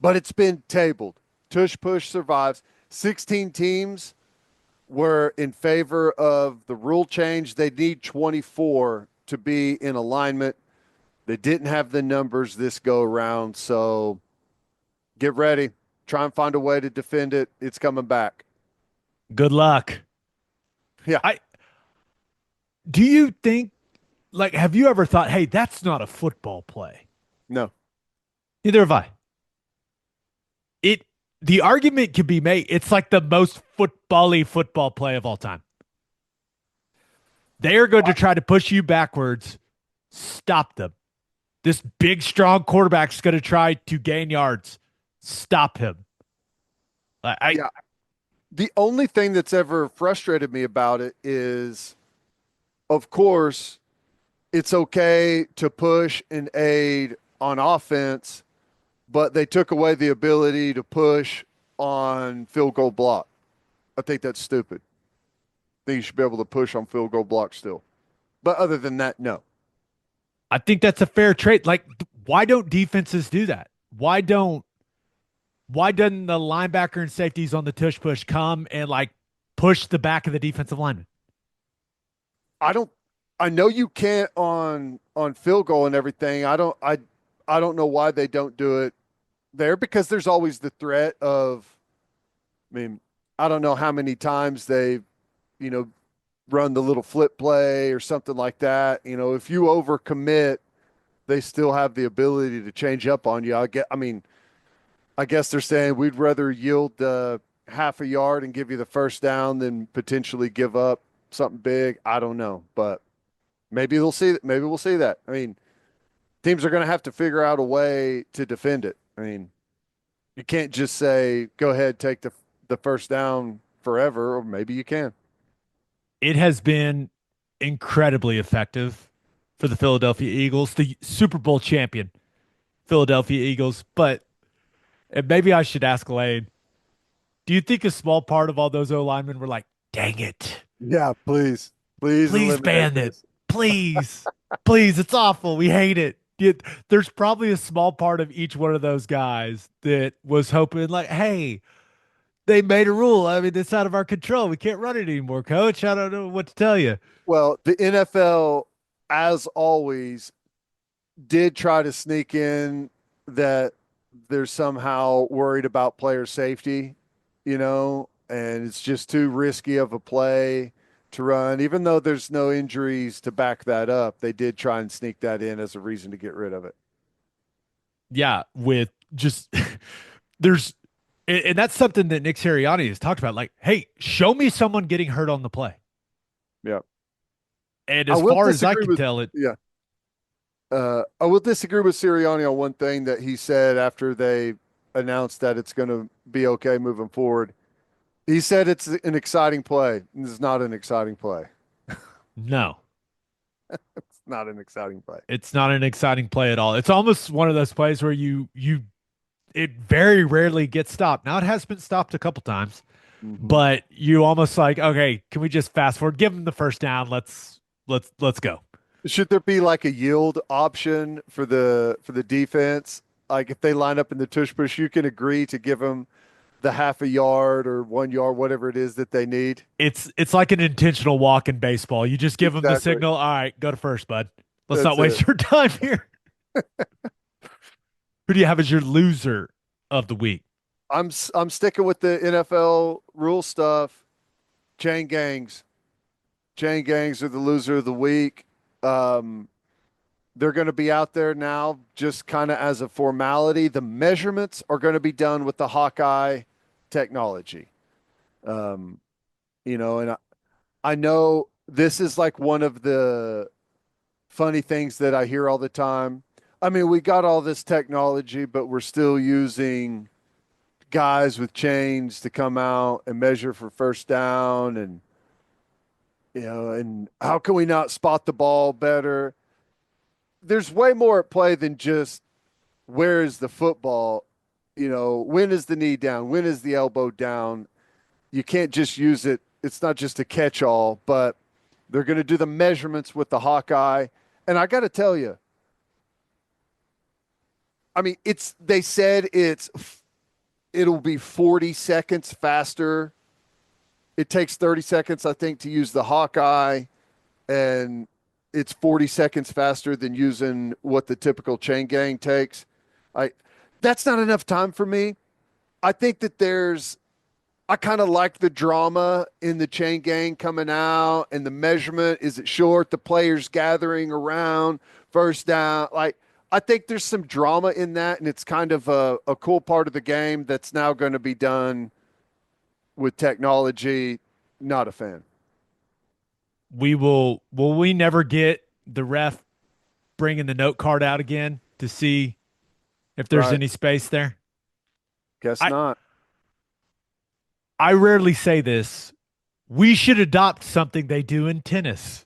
but it's been tabled. Tush push survives. 16 teams were in favor of the rule change. They need 24 to be in alignment. They didn't have the numbers this go around, so get ready. Try and find a way to defend it. It's coming back. Good luck. Yeah. Do you think, like, have you ever thought, hey, that's not a football play? No. Neither have I. The argument could be made, it's like the most football-y football play of all time. They are going to try to push you backwards. Stop them. This big, strong quarterback is going to try to gain yards. Stop him. Yeah. The only thing that's ever frustrated me about it is, of course, it's okay to push and aid on offense, but they took away the ability to push on field goal block. I think that's stupid. I think you should be able to push on field goal block still. But other than that, no. I think that's a fair trade. Like, why don't defenses do that? Why doesn't the linebacker and safeties on the tush push come and like push the back of the defensive lineman? I know you can't on field goal and everything. I don't know why they don't do it there, because there's always the threat of, I mean, I don't know how many times they, run the little flip play or something like that. If you overcommit, they still have the ability to change up on you. I guess they're saying we'd rather yield half a yard and give you the first down than potentially give up something big. I don't know, but maybe they'll see that. Maybe we'll see that. I mean, teams are going to have to figure out a way to defend it. I mean, you can't just say, go ahead, take the first down forever, or maybe you can. It has been incredibly effective for the Philadelphia Eagles, the Super Bowl champion Philadelphia Eagles. But and maybe I should ask Lane, do you think a small part of all those O linemen were like, dang it? Yeah, please ban it. Please, please. It's awful. We hate it. There's probably a small part of each one of those guys that was hoping like, hey, they made a rule. I mean, it's out of our control. We can't run it anymore, coach. I don't know what to tell you. Well, the NFL, as always, did try to sneak in that they're somehow worried about player safety, and it's just too risky of a play to run. Even though there's no injuries to back that up, they did try and sneak that in as a reason to get rid of it. Yeah, with just there's and that's something that Nick Sirianni has talked about. Like, hey, show me someone getting hurt on the play. Yeah. And as far as I can tell it, yeah. I will disagree with Sirianni on one thing that he said after they announced that it's going to be okay moving forward. He said it's an exciting play. It's not an exciting play. No, It's not an exciting play. it's not an exciting play at all. It's almost one of those plays where you it very rarely gets stopped. Now it has been stopped a couple times, Mm-hmm. but you almost like, okay, can we just fast forward? Give them the first down. Let's go. Should there be like a yield option for the defense? Like if they line up in the tush push, you can agree to give them the half a yard or 1 yard, whatever it is that they need. It's like an intentional walk in baseball. You just give them the Exactly. signal. All right, go to first, bud. Let's That's not waste it. your time here. Who do you have as your loser of the week? I'm sticking with the NFL rule stuff. Chain gangs. Chain gangs are the loser of the week. Um, they're going to be out there now just kind of as a formality. The measurements are going to be done with the Hawkeye technology. Um, and I know this is like one of the funny things that I hear all the time. I mean, we got all this technology, but we're still using guys with chains to come out and measure for first down and how can we not spot the ball better? There's way more at play than just where is the football, when is the knee down, when is the elbow down? You can't just use it. It's not just a catch-all, but they're going to do the measurements with the Hawkeye. And I got to tell you, I mean, they said it'll be 40 seconds faster. It takes 30 seconds, I think, to use the Hawkeye, and it's 40 seconds faster than using what the typical chain gang takes. That's not enough time for me. I think that I kind of like the drama in the chain gang coming out and the measurement. Is it short? The players gathering around, first down. Like, I think there's some drama in that, and it's kind of a cool part of the game that's now going to be done with technology. Not a fan. Will we never get the ref bringing the note card out again to see if there's Right. any space there? Guess I- not. I rarely say this. We should adopt something they do in tennis,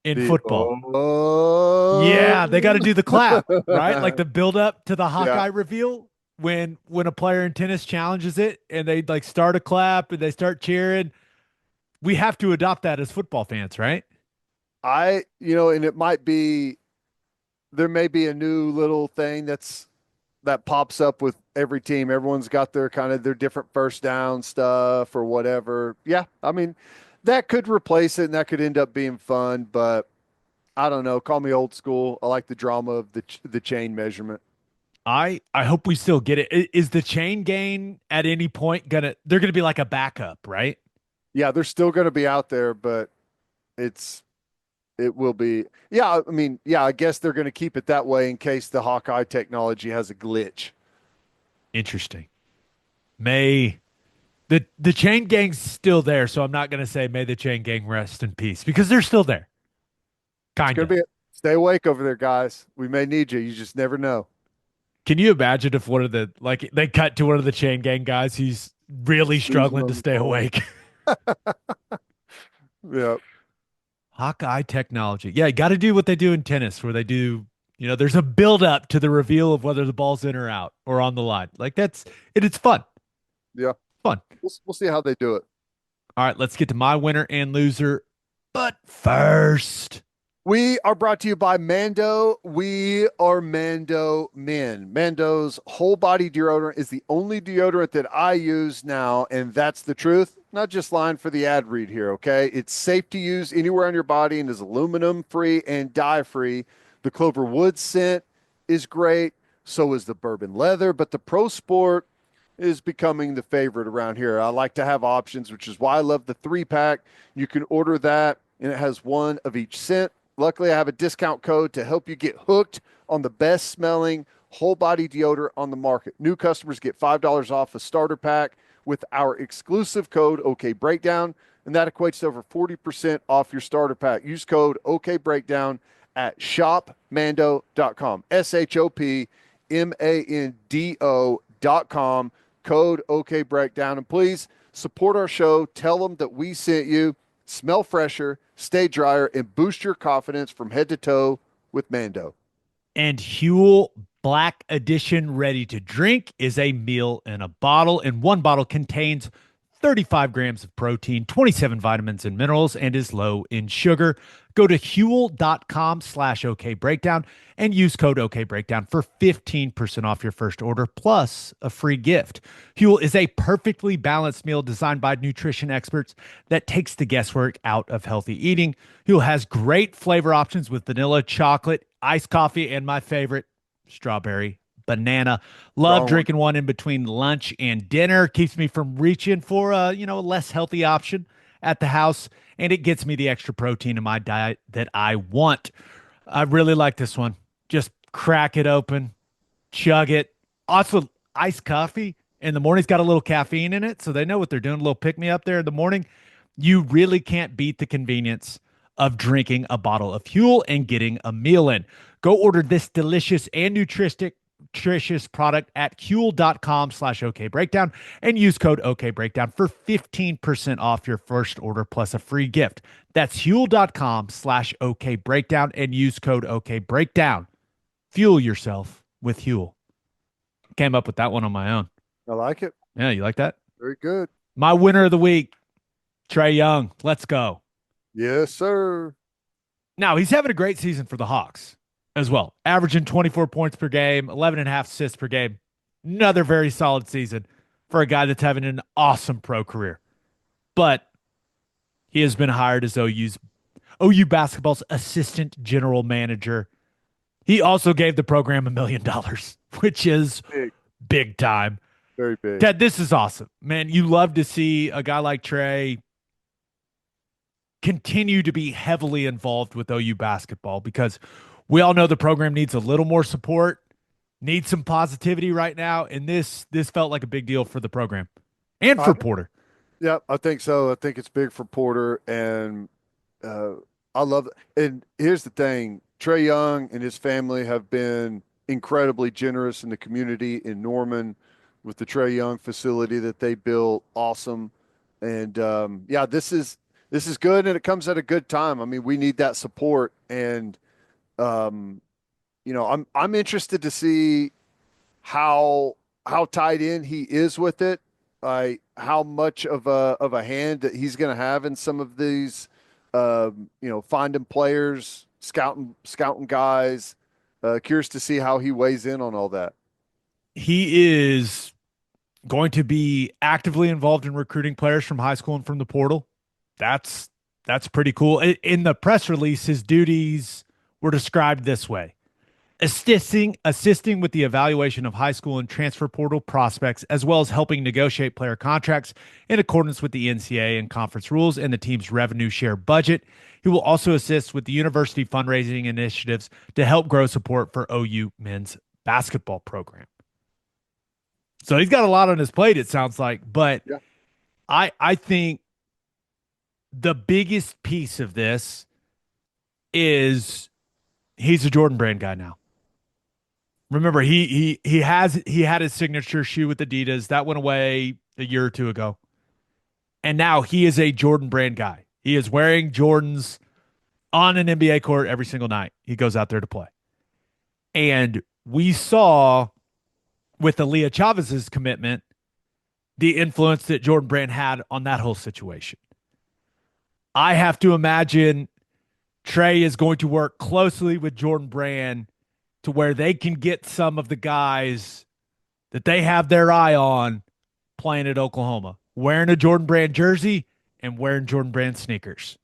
in football. Oh. Yeah, they got to do the clap, right? Like the build up to the Hawkeye Yeah. reveal when a player in tennis challenges it and they like start a clap and they start cheering. We have to adopt that as football fans, right? And it might be, there may be a new little thing that pops up with every team. Everyone's got their kind of their different first down stuff or whatever. Yeah, I mean, that could replace it and that could end up being fun, but I don't know. Call me old school. I like the drama of the chain measurement. I hope we still get it. Is the chain gang at any point they're gonna be like a backup, right? Yeah, they're still going to be out there, but it will be. Yeah, I mean, yeah, I guess they're going to keep it that way in case the Hawkeye technology has a glitch. Interesting. May the chain gang's still there, so I'm not gonna say may the chain gang rest in peace because they're still there. It's Kind going of. to be. Stay awake over there, guys. We may need you. You just never know. Can you imagine if one of the like they cut to one of the chain gang guys, he's really struggling to stay awake? Yeah. Hawkeye technology. Yeah, you got to do what they do in tennis, where they do, there's a build up to the reveal of whether the ball's in or out or on the line. Like it's fun. Yeah. Fun. We'll see how they do it. All right, let's get to my winner and loser. But first, We are brought to you by Mando. We are Mando men. Mando's whole body deodorant is the only deodorant that I use now, and that's the truth. Not just lying for the ad read here, okay? It's safe to use anywhere on your body and is aluminum free and dye free. The Clover Wood scent is great. So is the bourbon leather, but the Pro Sport is becoming the favorite around here. I like to have options, which is why I love the 3-pack. You can order that, and it has one of each scent. Luckily, I have a discount code to help you get hooked on the best smelling whole body deodorant on the market. New customers get $5 off a starter pack with our exclusive code OK Breakdown, and that equates to over 40% off your starter pack. Use code OK Breakdown at shopmando.com. shopmando.com. Code OK Breakdown. And please support our show. Tell them that we sent you. Smell fresher, stay drier, and boost your confidence from head to toe with Mando. And Huel Black Edition Ready to Drink is a meal in a bottle, and one bottle contains 35 grams of protein, 27 vitamins and minerals, and is low in sugar. Go to Huel.com/OKBreakdown and use code OKBreakdown for 15% off your first order plus a free gift. Huel is a perfectly balanced meal designed by nutrition experts that takes the guesswork out of healthy eating. Huel has great flavor options with vanilla, chocolate, iced coffee, and my favorite, strawberry banana. Love drinking one in between lunch and dinner. Keeps me from reaching for a less healthy option at the house, and it gets me the extra protein in my diet that I want. I really like this one. Just crack it open, chug it. Also, iced coffee in the morning's got a little caffeine in it, so they know what they're doing. A little pick me up there in the morning. You really can't beat the convenience of drinking a bottle of Huel and getting a meal in. Go order this delicious and nutritious product at Huel.com/OKBreakdown and use code OKBreakdown for 15% off your first order plus a free gift. That's Huel.com/OKBreakdown and use code OKBreakdown. Fuel yourself with Huel. Came up with that one on my own. I like it. Yeah, you like that? Very good. My winner of the week, Trae Young. Let's go. Yes, sir. Now, he's having a great season for the Hawks as well, averaging 24 points per game, 11 and a half assists per game. Another very solid season for a guy that's having an awesome pro career. But he has been hired as OU basketball's assistant general manager. He also gave the program $1 million, which is big time. Very big. Ted, this is awesome. Man, you love to see a guy like Trae continue to be heavily involved with OU basketball because we all know the program needs a little more support, needs some positivity right now, and this felt like a big deal for the program and for Porter. Yeah, I think so. I think it's big for Porter, and I love it. And here's the thing, Trae Young and his family have been incredibly generous in the community in Norman with the Trae Young facility that they built. Awesome. And this is good, and it comes at a good time. I mean, we need that support, and I'm interested to see how tied in he is with it, how much of a hand that he's going to have in some of these, finding players, scouting guys. Curious to see how he weighs in on all that. He is going to be actively involved in recruiting players from high school and from the portal. That's pretty cool. In the press release, his duties were described this way: assisting with the evaluation of high school and transfer portal prospects, as well as helping negotiate player contracts in accordance with the NCAA and conference rules and the team's revenue share budget. He will also assist with the university fundraising initiatives to help grow support for OU men's basketball program. So he's got a lot on his plate, it sounds like. But yeah. I think the biggest piece of this is he's a Jordan Brand guy now. Remember, he had his signature shoe with Adidas. That went away a year or two ago. And now he is a Jordan Brand guy. He is wearing Jordans on an NBA court every single night he goes out there to play. And we saw with Aaliyah Chavez's commitment the influence that Jordan Brand had on that whole situation. I have to imagine Trae is going to work closely with Jordan Brand to where they can get some of the guys that they have their eye on playing at Oklahoma, wearing a Jordan Brand jersey and wearing Jordan Brand sneakers.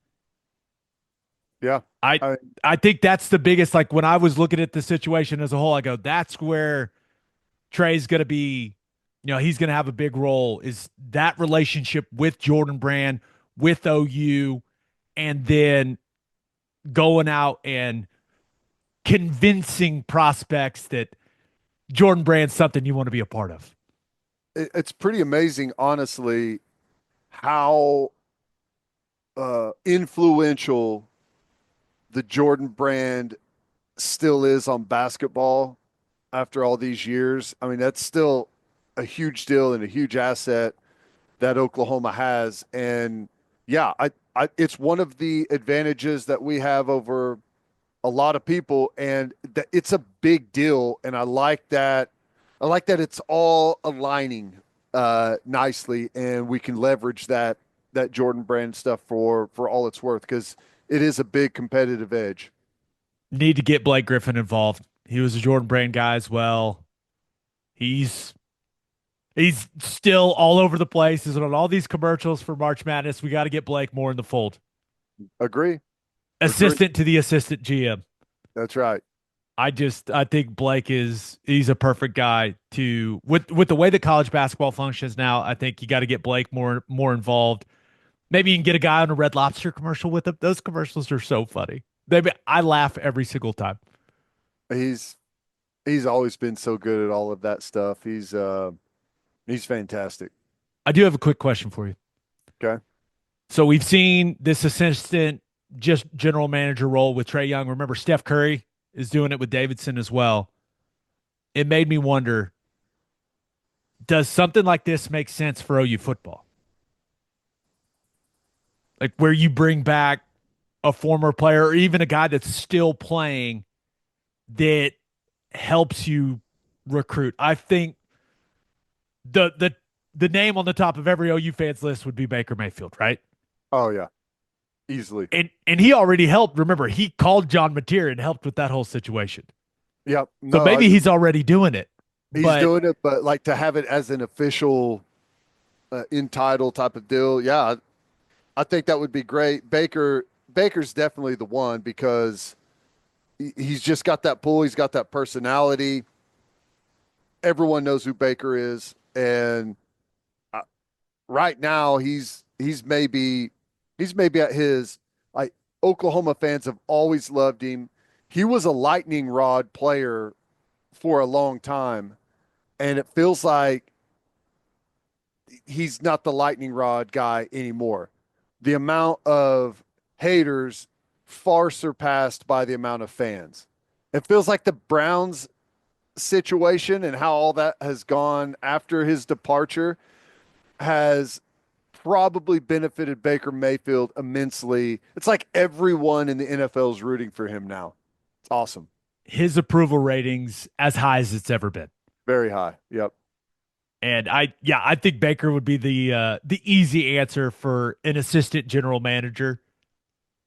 Yeah. I think that's the biggest, like when I was looking at the situation as a whole, I go, that's where Trae's going to be, he's going to have a big role, is that relationship with Jordan Brand, with OU, and then going out and convincing prospects that Jordan Brand's something you want to be a part of. It's pretty amazing, honestly, how influential the Jordan Brand still is on basketball after all these years. I mean, that's still a huge deal and a huge asset that Oklahoma has. And yeah, it's one of the advantages that we have over a lot of people, and that it's a big deal. And I like that. I like that it's all aligning nicely, and we can leverage that Jordan Brand stuff for all it's worth, because it is a big competitive edge. Need to get Blake Griffin involved. He was a Jordan Brand guy as well. He's he's still all over the place. He's on all these commercials for March Madness. We got to get Blake more in the fold. Agree. Agree. Assistant to the assistant GM. That's right. I think Blake he's a perfect guy to with the way that college basketball functions now. I think you got to get Blake more involved. Maybe you can get a guy on a Red Lobster commercial with him. Those commercials are so funny. I laugh every single time. He's he's always been so good at all of that stuff. He's fantastic. I do have a quick question for you. Okay. So we've seen this assistant just general manager role with Trae Young. Remember, Steph Curry is doing it with Davidson as well. It made me wonder, does something like this make sense for OU football? Like where you bring back a former player or even a guy that's still playing that helps you recruit. I think the name on the top of every OU fans list would be Baker Mayfield, right? Oh yeah. Easily. And he already helped. Remember, he called John Mateer and helped with that whole situation. Yep. So No, maybe he's already doing it. he's doing it, but like to have it as an official in title type of deal, yeah, I think that would be great. Baker's definitely the one, because he's just got that pull. He's got that personality. Everyone knows who Baker is, and right now he's maybe at his, like, Oklahoma fans have always loved him. He was a lightning rod player for a long time, and it feels like he's not the lightning rod guy anymore. The amount of haters far surpassed by the amount of fans. It feels like the Browns situation and how all that has gone after his departure has probably benefited Baker Mayfield immensely. It's like everyone in the NFL is rooting for him now. It's awesome. His approval ratings as high as it's ever been. Very high. Yep. And I think Baker would be the easy answer for an assistant general manager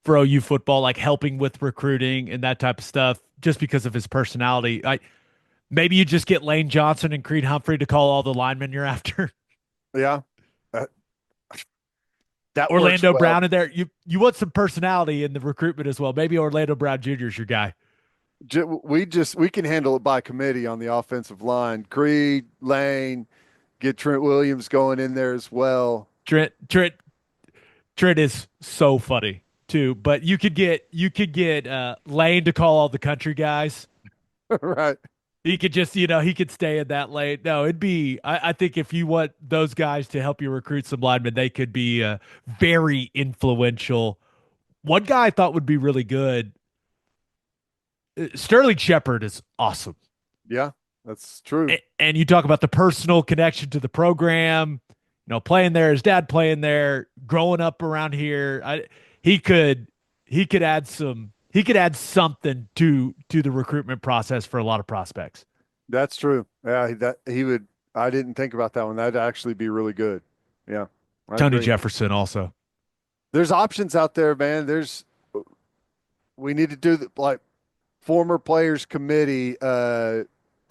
for OU football, like helping with recruiting and that type of stuff, just because of his personality. Maybe you just get Lane Johnson and Creed Humphrey to call all the linemen you're after. Yeah. Uh, that Orlando works well. Brown in there. You want some personality in the recruitment as well. Maybe Orlando Brown Jr. is your guy. We can handle it by committee on the offensive line. Creed, Lane, get Trent Williams going in there as well. Trent is so funny too. But you could get Lane to call all the country guys. Right. He could just, he could stay in that lane. No, it'd be, I think if you want those guys to help you recruit some linemen, they could be very influential. One guy I thought would be really good, Sterling Shepard is awesome. Yeah, that's true. And you talk about the personal connection to the program, playing there, his dad playing there, growing up around here. He could add something to the recruitment process for a lot of prospects. That's true. Yeah, he would. I didn't think about that one. That'd actually be really good. Yeah. Tony Jefferson also. There's options out there, man. We need to do like former players committee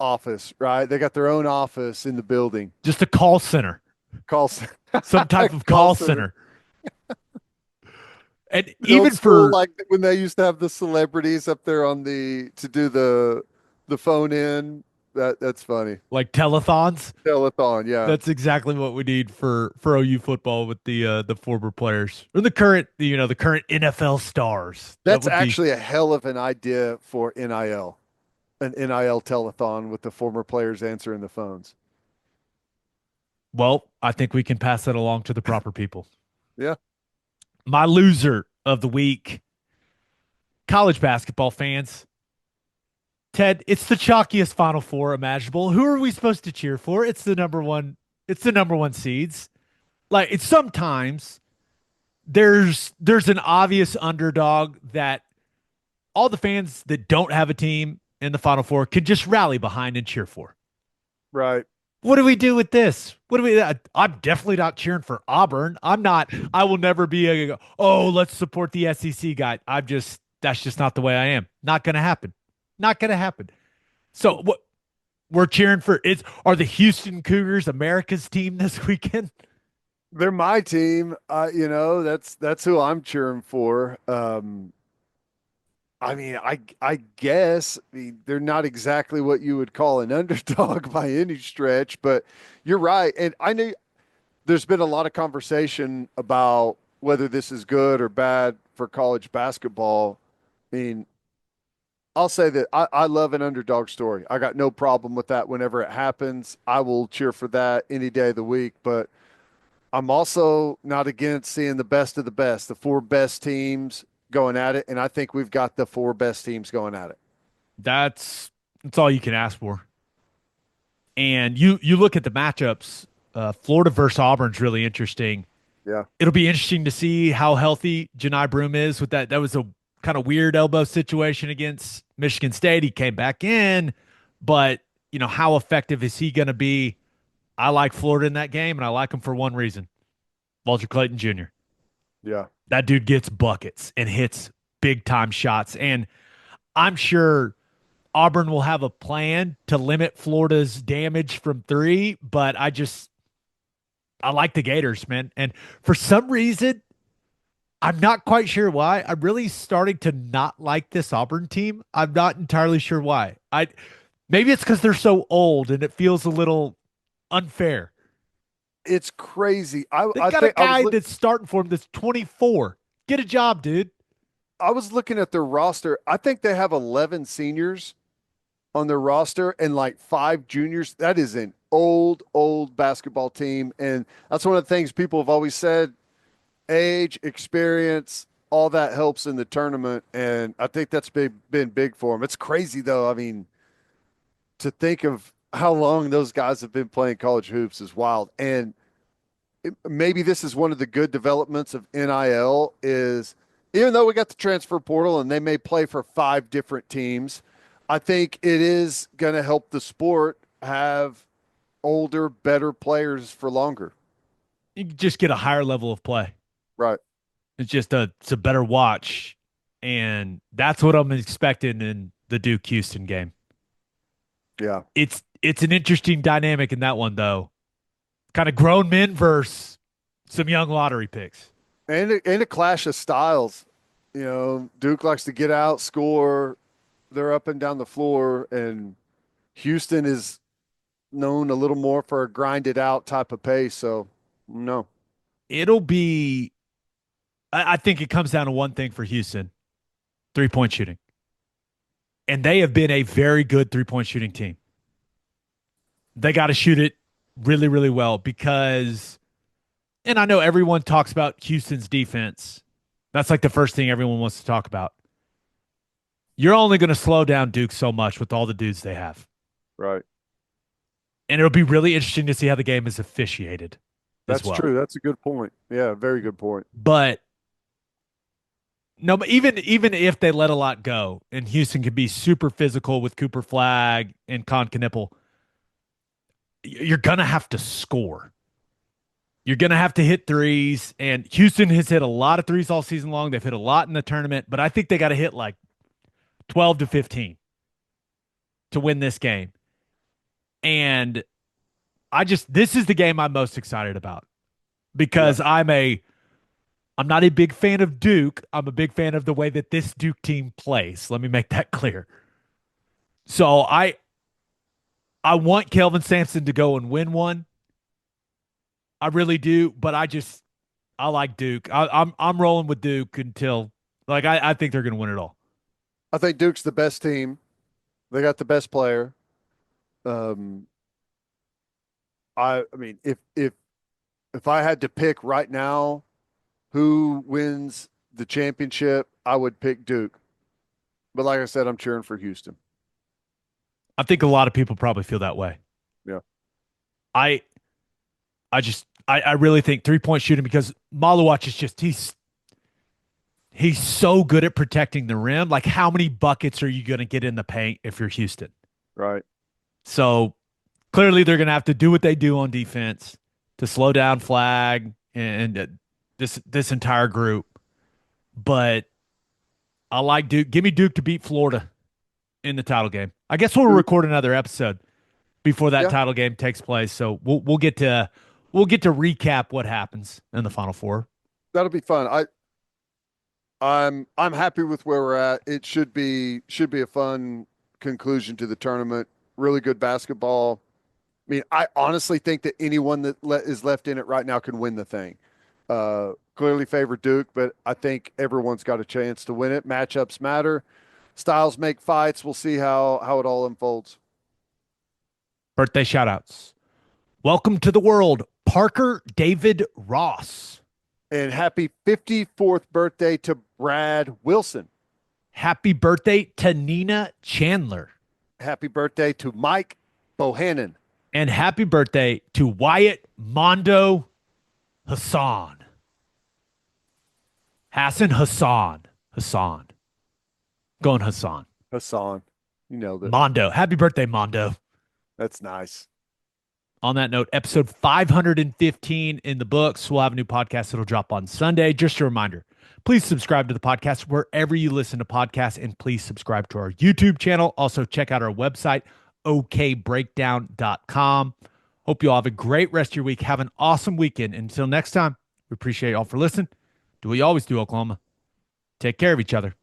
office, right? They got their own office in the building. Just a call center. Some type of call center. And even for like when they used to have the celebrities up there to do the phone in, that's funny. Like telethons. Telethon, yeah. That's exactly what we need for OU football with the former players or the current NFL stars. That's actually a hell of an idea for NIL. An NIL telethon with the former players answering the phones. Well, I think we can pass that along to the proper people. Yeah. My loser of the week, college basketball fans. Ted, it's the chalkiest Final Four imaginable. Who are we supposed to cheer for? It's the number one. It's the number one seeds. Like it's sometimes there's an obvious underdog that all the fans that don't have a team in the Final Four could just rally behind and cheer for. Right. What do we do with this? What do we? I'm definitely not cheering for Auburn. I'm not. I will never be a. Oh, let's support the SEC guy. I'm just. That's just not the way I am. Not going to happen. Not going to happen. So what? We're cheering for. It's are the Houston Cougars America's team this weekend? They're my team. That's who I'm cheering for. I guess they're not exactly what you would call an underdog by any stretch, but you're right. And I know there's been a lot of conversation about whether this is good or bad for college basketball. I mean, I'll say that I love an underdog story. I got no problem with that whenever it happens. I will cheer for that any day of the week, but I'm also not against seeing the best of the best, the four best teams going at it, and I think we've got the four best teams going at it. That's all you can ask for. And you look at the matchups. Florida versus Auburn's really interesting. Yeah. It'll be interesting to see how healthy Janai Broome is with that. That was a kind of weird elbow situation against Michigan State. He came back in, but how effective is he going to be? I like Florida in that game, and I like him for one reason: Walter Clayton Jr. Yeah. That dude gets buckets and hits big time shots, and I'm sure Auburn will have a plan to limit Florida's damage from three, but I like the Gators, man. And for some reason, I'm not quite sure why. I'm really starting to not like this Auburn team. I'm not entirely sure why. Maybe it's because they're so old and it feels a little unfair. It's crazy. They I got a think guy that's starting for him that's 24. Get a job, dude. I was looking at their roster. I think they have 11 seniors on their roster and like 5 juniors. That is an old basketball team. And that's one of the things people have always said, age, experience, all that helps in the tournament. And I think that's been big for them. It's crazy though. I mean, to think of how long those guys have been playing college hoops is wild. And maybe this is one of the good developments of NIL is even though we got the transfer portal and they may play for 5 different teams, I think it is going to help the sport have older, better players for longer. You just get a higher level of play. Right. It's a better watch. And that's what I'm expecting in the Duke Houston game. Yeah. It's an interesting dynamic in that one though. Kind of grown men versus some young lottery picks. And a clash of styles. Duke likes to get out, score. They're up and down the floor, and Houston is known a little more for a grinded out type of pace. So, no. It'll be, I think it comes down to one thing for Houston: 3-point shooting. And they have been a very good 3-point shooting team. They got to shoot it really, really well because, and I know everyone talks about Houston's defense. That's like the first thing everyone wants to talk about. You're only going to slow down Duke so much with all the dudes they have. Right. And it'll be really interesting to see how the game is officiated. That's true. That's a good point. Yeah, very good point. But no, but even if they let a lot go and Houston can be super physical with Cooper Flagg and Con Knipple, you're going to have to score. You're going to have to hit threes. And Houston has hit a lot of threes all season long. They've hit a lot in the tournament, but I think they got to hit like 12 to 15 to win this game. And this is the game I'm most excited about because I'm not a big fan of Duke. I'm a big fan of the way that this Duke team plays. Let me make that clear. So I want Kelvin Sampson to go and win one. I really do, but I like Duke. I'm rolling with Duke until I think they're going to win it all. I think Duke's the best team. They got the best player. I mean, if I had to pick right now who wins the championship, I would pick Duke. But like I said, I'm cheering for Houston. I think a lot of people probably feel that way. Yeah. I I really think 3-point shooting, because Malawach is just he's so good at protecting the rim. Like, how many buckets are you going to get in the paint if you're Houston? Right. So clearly they're going to have to do what they do on defense to slow down Flag and this entire group. But I like Duke. Give me Duke to beat Florida in the title game. I guess we'll record another episode before that title game takes place. So we'll get to recap what happens in the Final Four. That'll be fun. I'm happy with where we're at. It should be a fun conclusion to the tournament. Really good basketball. I mean, I honestly think that anyone that is left in it right now can win the thing. Clearly favor Duke, but I think everyone's got a chance to win it. Matchups matter. Styles make fights. We'll see how it all unfolds. Birthday shout-outs. Welcome to the world, Parker David Ross. And happy 54th birthday to Brad Wilson. Happy birthday to Nina Chandler. Happy birthday to Mike Bohannon. And happy birthday to Wyatt Mondo Hassan. Hassan. Going Hassan. Hassan. You know that. Mondo. Happy birthday, Mondo. That's nice. On that note, episode 515 in the books. We'll have a new podcast that'll drop on Sunday. Just a reminder, please subscribe to the podcast wherever you listen to podcasts, and please subscribe to our YouTube channel. Also, check out our website, okbreakdown.com. Hope you all have a great rest of your week. Have an awesome weekend. Until next time, we appreciate you all for listening. Do what you always do, Oklahoma. Take care of each other.